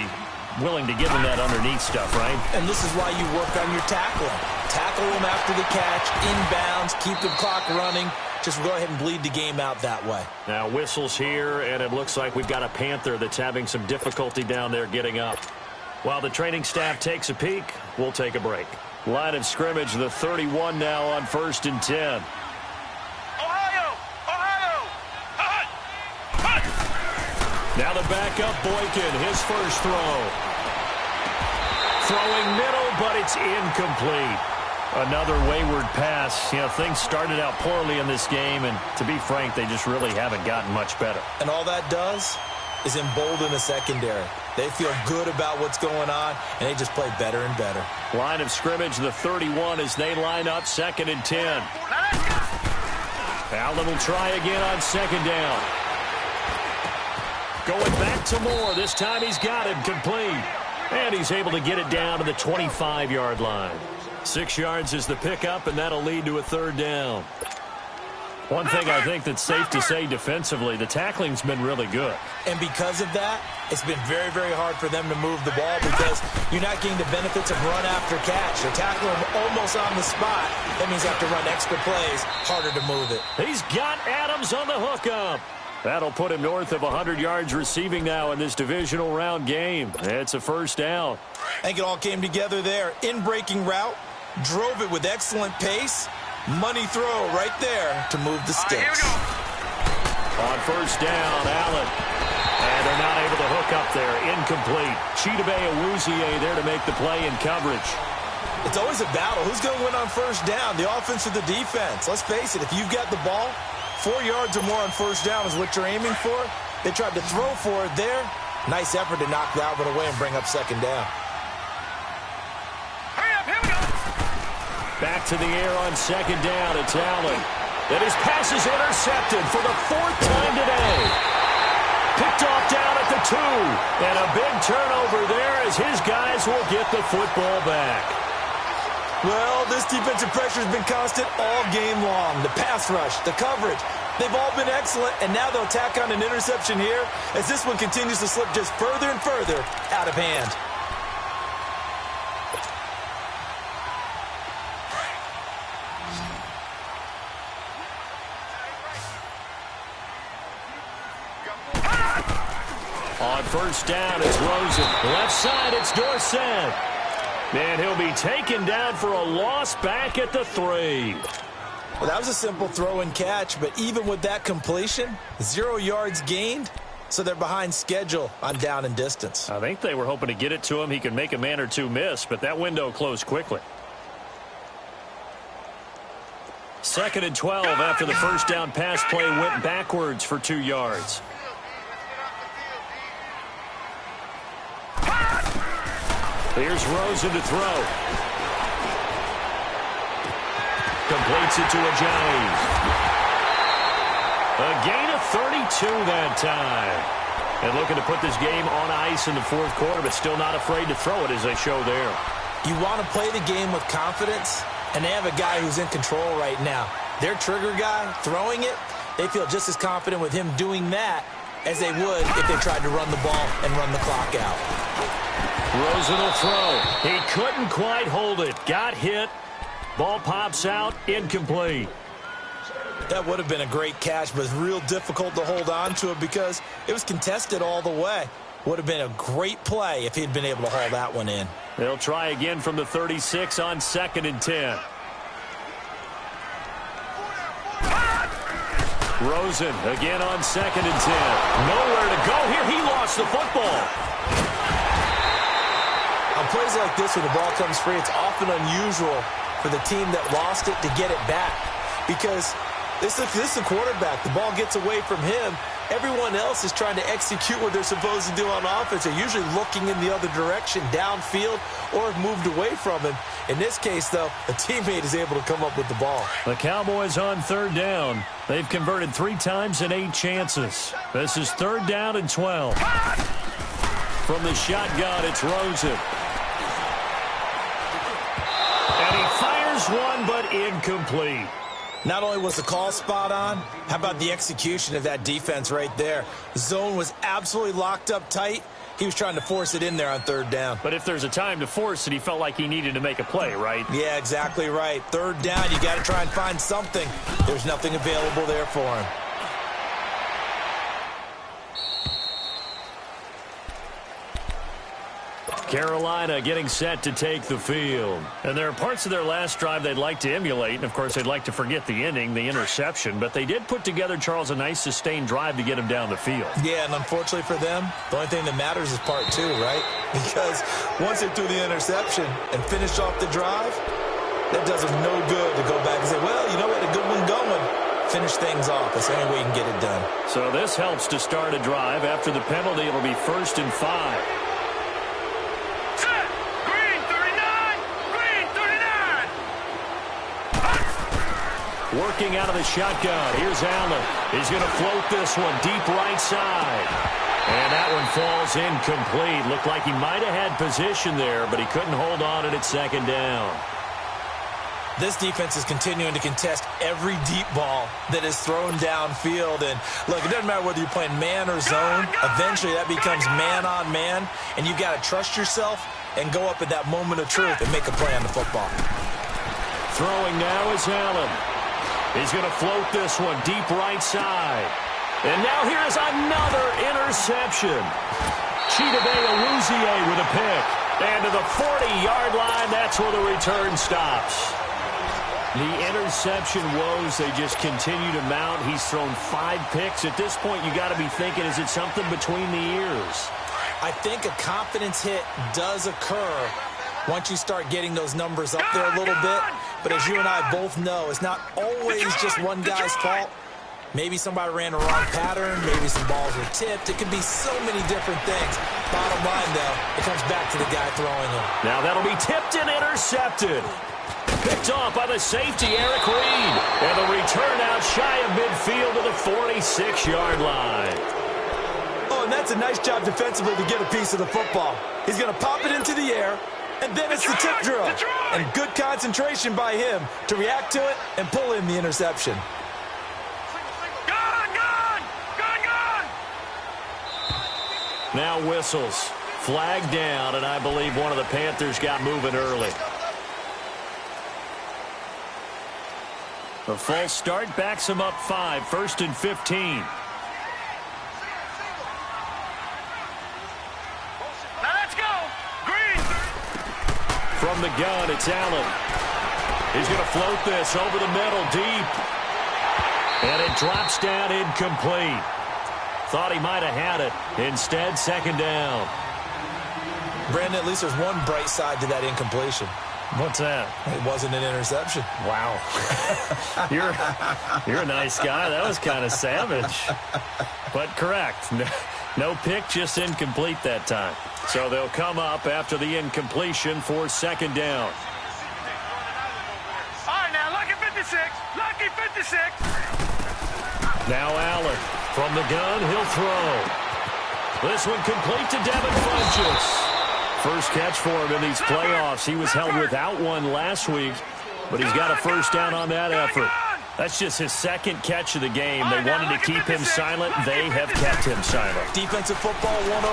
Willing to give him that underneath stuff, right? And this is why you work on your tackling. Tackle him after the catch, inbounds, keep the clock running. Just go ahead and bleed the game out that way. Now whistles here, and it looks like we've got a Panther that's having some difficulty down there getting up. While the training staff takes a peek, we'll take a break. Line of scrimmage, the 31 now on 1st and 10. Ohio! Now the backup, Boykin, his first throw. Throwing middle, but it's incomplete. Another wayward pass. You know, things started out poorly in this game, and to be frank, they just really haven't gotten much better. And all that does is embolden the secondary. They feel good about what's going on, and they just play better and better. Line of scrimmage, the 31, as they line up 2nd and 10. Allen will try again on 2nd down. Going back to Moore. This time he's got him complete. And he's able to get it down to the 25-yard line. 6 yards is the pickup, and that'll lead to a 3rd down. One thing I think that's safe to say defensively, the tackling's been really good. And because of that, it's been very, very hard for them to move the ball because you're not getting the benefits of run after catch. They're tackling them almost on the spot. That means they have to run extra plays, harder to move it. He's got Adams on the hookup. That'll put him north of 100 yards receiving now in this divisional round game. It's a 1st down. I think it all came together there. In-breaking route, drove it with excellent pace. Money throw right there to move the sticks. On 1st down, Allen. And they're not able to hook up there. Incomplete. Chidobe Awuzie there to make the play in coverage. It's always a battle. Who's going to win on 1st down, the offense or the defense? Let's face it, if you've got the ball, 4 yards or more on 1st down is what you're aiming for. They tried to throw for it there. Nice effort to knock that one away and bring up 2nd down. Back to the air on 2nd down. It's Allen. And his pass is intercepted for the 4th time today. Picked off down at the 2. And a big turnover there as his guys will get the football back. Well, this defensive pressure has been constant all game long. The pass rush, the coverage, they've all been excellent, and now they'll tack on an interception here as this one continues to slip just further and further out of hand. On 1st down, it's Rosen. Left side, it's Dorsett. And he'll be taken down for a loss back at the 3. Well, that was a simple throw and catch, but even with that completion, 0 yards gained, so they're behind schedule on down and distance. I think they were hoping to get it to him. He could make a man or two miss, but that window closed quickly. 2nd and 12 after the 1st down pass play went backwards for 2 yards. Here's Rosen to throw. Completes it to Ajani. A gain of 32 that time. And looking to put this game on ice in the 4th quarter, but still not afraid to throw it as they show there. You want to play the game with confidence, and they have a guy who's in control right now. Their trigger guy throwing it, they feel just as confident with him doing that as they would if they tried to run the ball and run the clock out. Rosen will throw. He couldn't quite hold it. Got hit. Ball pops out. Incomplete. That would have been a great catch, but it's real difficult to hold on to it because it was contested all the way. Would have been a great play if he'd been able to haul that one in. They'll try again from the 36 on 2nd and 10. Rosen again on 2nd and 10. Nowhere to go here. He lost the football. On plays like this, when the ball comes free, it's often unusual for the team that lost it to get it back because this is the quarterback. The ball gets away from him. Everyone else is trying to execute what they're supposed to do on offense. They're usually looking in the other direction, downfield, or have moved away from him. In this case, though, a teammate is able to come up with the ball. The Cowboys on 3rd down. They've converted 3 times in 8 chances. This is 3rd down and 12. From the shotgun, it's Rosen. And he fires one, but incomplete. Not only was the call spot on, how about the execution of that defense right there? The zone was absolutely locked up tight. He was trying to force it in there on 3rd down. But if there's a time to force it, he felt like he needed to make a play, right? Yeah, exactly right. 3rd down, you got to try and find something. There's nothing available there for him. Carolina getting set to take the field. And there are parts of their last drive they'd like to emulate. And, of course, they'd like to forget the ending, the interception. But they did put together, Charles, a nice sustained drive to get him down the field. Yeah, and unfortunately for them, the only thing that matters is part 2, right? Because once they threw the interception and finished off the drive, That does him no good to go back and say, well, you know what, a good one going. Finish things off. That's the only way you can get it done. So this helps to start a drive. After the penalty, it'll be 1st and 5. Set. Green 39. Green 39. Working out of the shotgun. Here's Allen. He's going to float this one deep right side. And that one falls incomplete. Looked like he might have had position there, but he couldn't hold on at 2nd down. This defense is continuing to contest every deep ball that is thrown downfield. And, look, it doesn't matter whether you're playing man or zone. Eventually, that becomes man-on-man, and you've got to trust yourself and go up at that moment of truth and make a play on the football. Throwing now is Allen. He's going to float this one deep right side. And now here's another interception. Chidobe Awuzie with a pick. And to the 40-yard line, that's where the return stops. The interception woes, they just continue to mount. He's thrown 5 picks. At this point, you got to be thinking, is it something between the ears? I think a confidence hit does occur once you start getting those numbers up there a little bit. But as you and I both know, it's not always just one guy's fault. Maybe somebody ran a wrong pattern. Maybe some balls were tipped. It could be so many different things. Bottom line, though, it comes back to the guy throwing them. Now that'll be tipped and intercepted. Picked off by the safety, Eric Reed. And the return out shy of midfield to the 46-yard line. Oh, and that's a nice job defensively to get a piece of the football. He's going to pop it into the air, and then it's the tip drill. And good concentration by him to react to it and pull in the interception. Now whistles. Flag down, and I believe one of the Panthers got moving early. The false start backs him up 5, 1st and 15. Now let's go. Green. From the gun, it's Allen. He's going to float this over the middle, deep. And it drops down incomplete. Thought he might have had it. Instead, 2nd down. Brandon, at least there's one bright side to that incompletion. What's that? It wasn't an interception. Wow. You're a nice guy. That was kind of savage. But correct. No pick, just incomplete that time. So they'll come up after the incompletion for 2nd down. All right, now, lucky 56. Lucky 56. Now Allen. From the gun, he'll throw. This one complete to Devin Funchess. First catch for him in these playoffs. He was held without one last week, but he's got a 1st down on that effort. That's just his 2nd catch of the game. They wanted to keep him silent. They have kept him silent. Defensive football 101.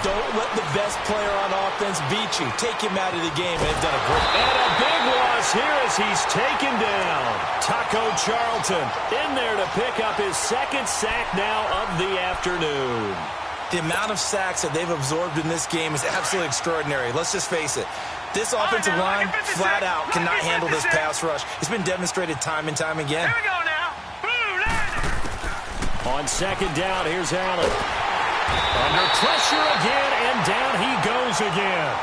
Don't let the best player on offense beat you. Take him out of the game, and they've done a great job. And a big loss here as he's taken down. Taco Charlton in there to pick up his 2nd sack now of the afternoon. The amount of sacks that they've absorbed in this game is absolutely extraordinary. Let's just face it. This offensive line, flat out, cannot handle this pass rush. It's been demonstrated time and time again. Here we go now. On 2nd down, here's Allen. Under pressure again, and down he goes again.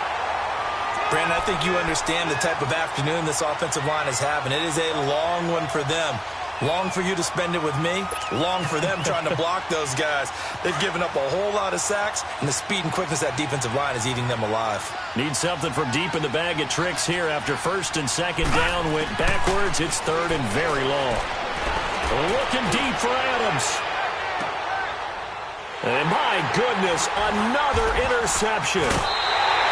Brandon, I think you understand the type of afternoon this offensive line is having. It is a long one for them. Long for you to spend it with me. Long for them trying to block those guys. They've given up a whole lot of sacks, and the speed and quickness of that defensive line is eating them alive. Need something from deep in the bag of tricks here after 1st and 2nd down went backwards. It's 3rd and very long. Looking deep for Adams. And my goodness, another interception.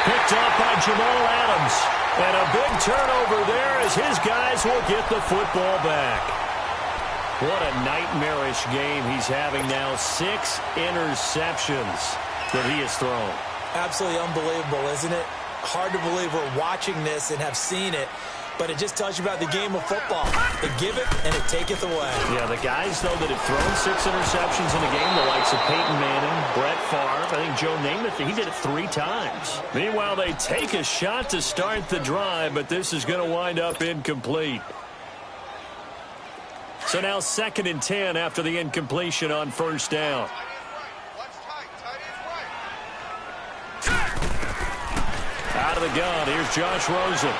Picked up by Jamal Adams. And a big turnover there as his guys will get the football back. What a nightmarish game he's having now. 6 interceptions that he has thrown. Absolutely unbelievable, isn't it? Hard to believe we're watching this and have seen it, but it just tells you about the game of football. They give it, and it taketh away. Yeah, the guys, though, that have thrown 6 interceptions in a game, the likes of Peyton Manning, Brett Favre, I think Joe Namath, he did it 3 times. Meanwhile, they take a shot to start the drive, but this is going to wind up incomplete. So now 2nd and 10 after the incompletion on 1st down. Out of the gun, here's Josh Rosen.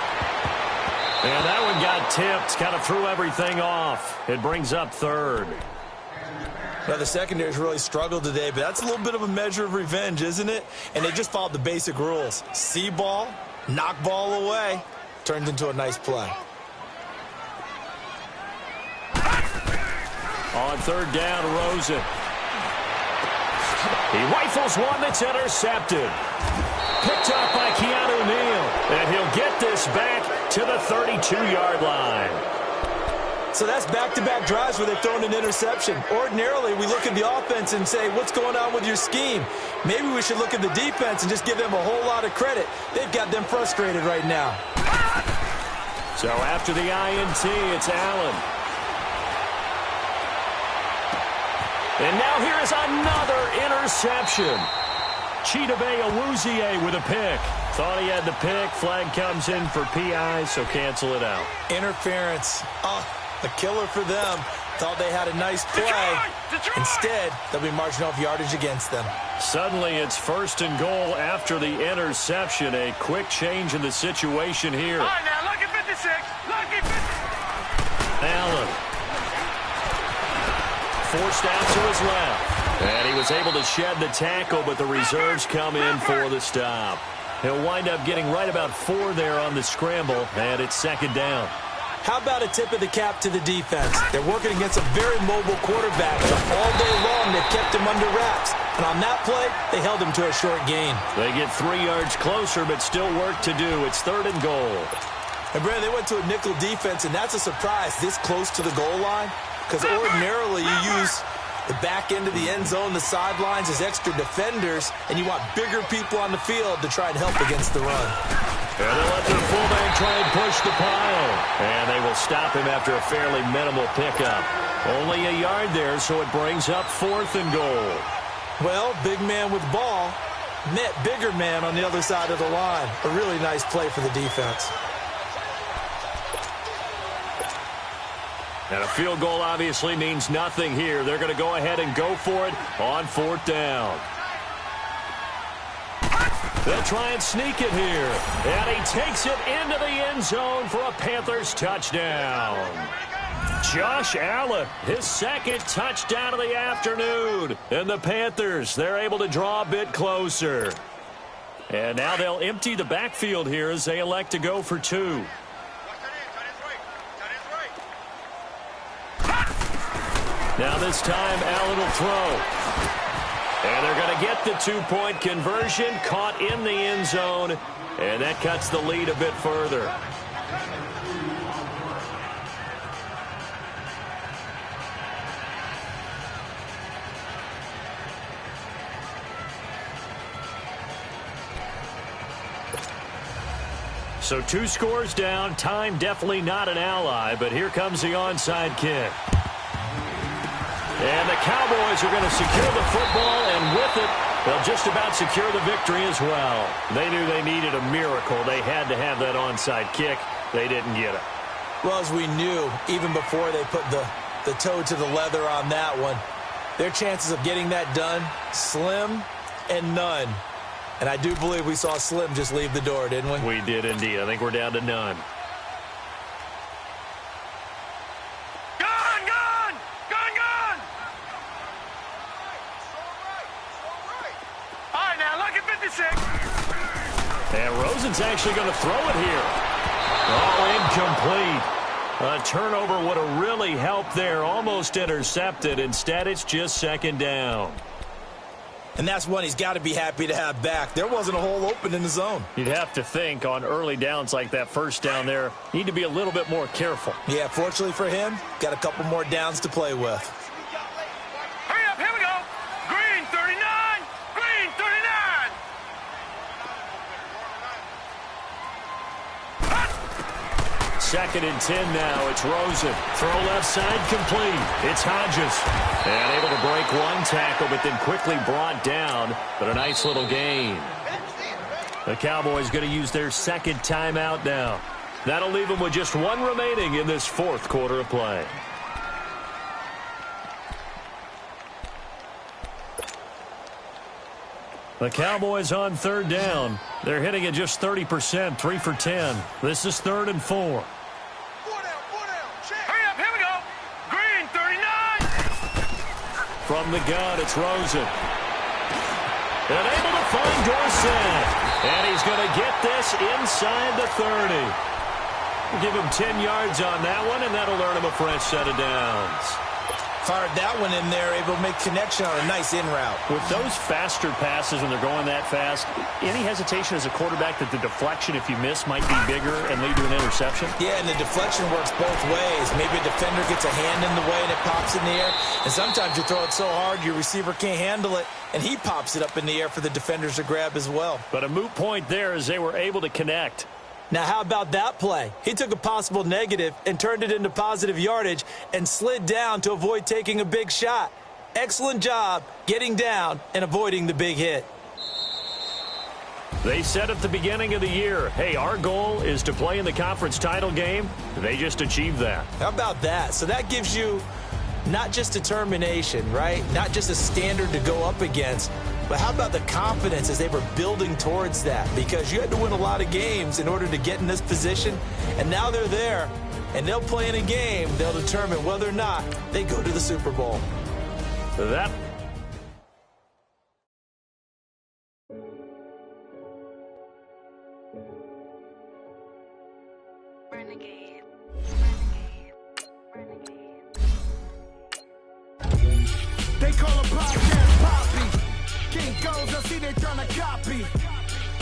And that one got tipped, kind of threw everything off. It brings up third. Now, the secondary's really struggled today, but that's a little bit of a measure of revenge, isn't it? And they just followed the basic rules. See ball, knock ball away, turns into a nice play. On third down, Rosen. He rifles one that's intercepted. Picked up by Keanu Neal. And he'll get this back to the 32-yard line. So that's back-to-back drives where they've thrown an interception. Ordinarily, we look at the offense and say, what's going on with your scheme? Maybe we should look at the defense and just give them a whole lot of credit. They've got them frustrated right now. So after the INT, it's Allen. And now here is another interception. Chidobe Awuzie with a pick. Thought he had the pick. Flag comes in for PI, so cancel it out. Interference. A killer for them. Thought they had a nice play. Instead, they'll be marching off yardage against them. Suddenly, it's first and goal after the interception. A quick change in the situation here. All right, now, lucky 56. Lucky 56. Allen. Forced out to his left. And he was able to shed the tackle, but the reserves come in for the stop. He'll wind up getting right about 4 there on the scramble, and it's second down. How about a tip of the cap to the defense? They're working against a very mobile quarterback, so all day long they've kept him under wraps. And on that play, they held him to a short gain. They get 3 yards closer, but still work to do. It's third and goal. And, Brandon, they went to a nickel defense, and that's a surprise this close to the goal line, because ordinarily you use the back end of the end zone, the sidelines as extra defenders, and you want bigger people on the field to try and help against the run. And they'll let their fullback try and push the pile. And they will stop him after a fairly minimal pickup. Only a yard there, so it brings up fourth and goal. Well, big man with ball met bigger man on the other side of the line. A really nice play for the defense. And a field goal obviously means nothing here. They're going to go ahead and go for it on fourth down. They'll try and sneak it here. And he takes it into the end zone for a Panthers touchdown. Josh Allen, his second touchdown of the afternoon. And the Panthers, they're able to draw a bit closer. And now they'll empty the backfield here as they elect to go for 2. Now this time, Allen will throw. And they're going to get the 2-point conversion, caught in the end zone, and that cuts the lead a bit further. So 2 scores down, time definitely not an ally, but here comes the onside kick. And the Cowboys are going to secure the football, and with it, they'll just about secure the victory as well. They knew they needed a miracle. They had to have that onside kick. They didn't get it. Well, as we knew, even before they put the toe to the leather on that one, their chances of getting that done, slim and none. And I do believe we saw Slim just leave the door, didn't we? We did indeed. I think we're down to none. And Rosen's actually going to throw it here. Oh, incomplete. A turnover would have really helped there. Almost intercepted. Instead, it's just second down. And that's one he's got to be happy to have back. There wasn't a hole open in the zone. You'd have to think on early downs like that first down there, need to be a little bit more careful. Yeah, fortunately for him, got a couple more downs to play with. Hurry up, here we go. Green 39. Green 39. Second and 10 now. It's Rosen. Throw left side complete. It's Hodges. And able to break one tackle, but then quickly brought down. But a nice little gain. The Cowboys going to use their second timeout now. That'll leave them with just 1 remaining in this fourth quarter of play. The Cowboys on third down. They're hitting at just 30%, 3 for 10. This is 3rd and 4. From the gun, it's Rosen. And able to find Dorsett. And he's going to get this inside the 30. We'll give him 10 yards on that one, and that'll earn him a fresh set of downs. Fired that one in there, able to make connection on a nice in route. With those faster passes when they're going that fast, any hesitation as a quarterback that the deflection, if you miss, might be bigger and lead to an interception? Yeah, and the deflection works both ways. Maybe a defender gets a hand in the way and it pops in the air. And sometimes you throw it so hard your receiver can't handle it, and he pops it up in the air for the defenders to grab as well. But a moot point there as they were able to connect. Now, how about that play? He took a possible negative and turned it into positive yardage and slid down to avoid taking a big shot. Excellent job getting down and avoiding the big hit. They said at the beginning of the year, hey, our goal is to play in the conference title game. They just achieved that. How about that? So that gives you not just determination, right? Not just a standard to go up against, but how about the confidence as they were building towards that? Because you had to win a lot of games in order to get in this position, and now they're there, and they'll play in a game. They'll determine whether or not they go to the Super Bowl. That They call a podcast Poppy. King goes, I see they tryna copy.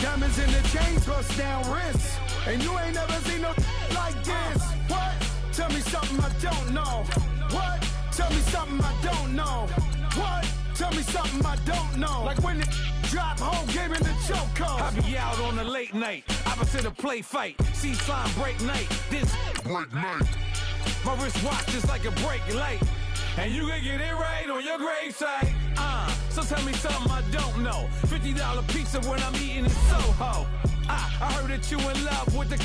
Diamonds in the chains, bust down wrists. And you ain't never seen no like this. What? Tell me something I don't know. What? Tell me something I don't know. What? Tell me something I don't know. Like when it drop home, game in the choke code. I be out on a late night, opposite a play fight. See slime break night, this break night. My wristwatch is like a brake light. And you can get it right on your gravesite. So tell me something I don't know. $50 pizza when I'm eating in Soho. I heard that you in love with the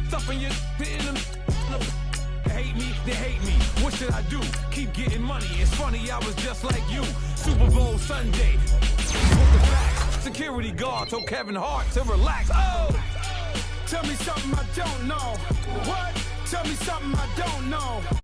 stuff in your in the hate me, they hate me. What should I do? Keep getting money. It's funny, I was just like you. Super Bowl Sunday. With the facts. Security guard told Kevin Hart to relax. Oh! Tell me something I don't know. What? Tell me something I don't know.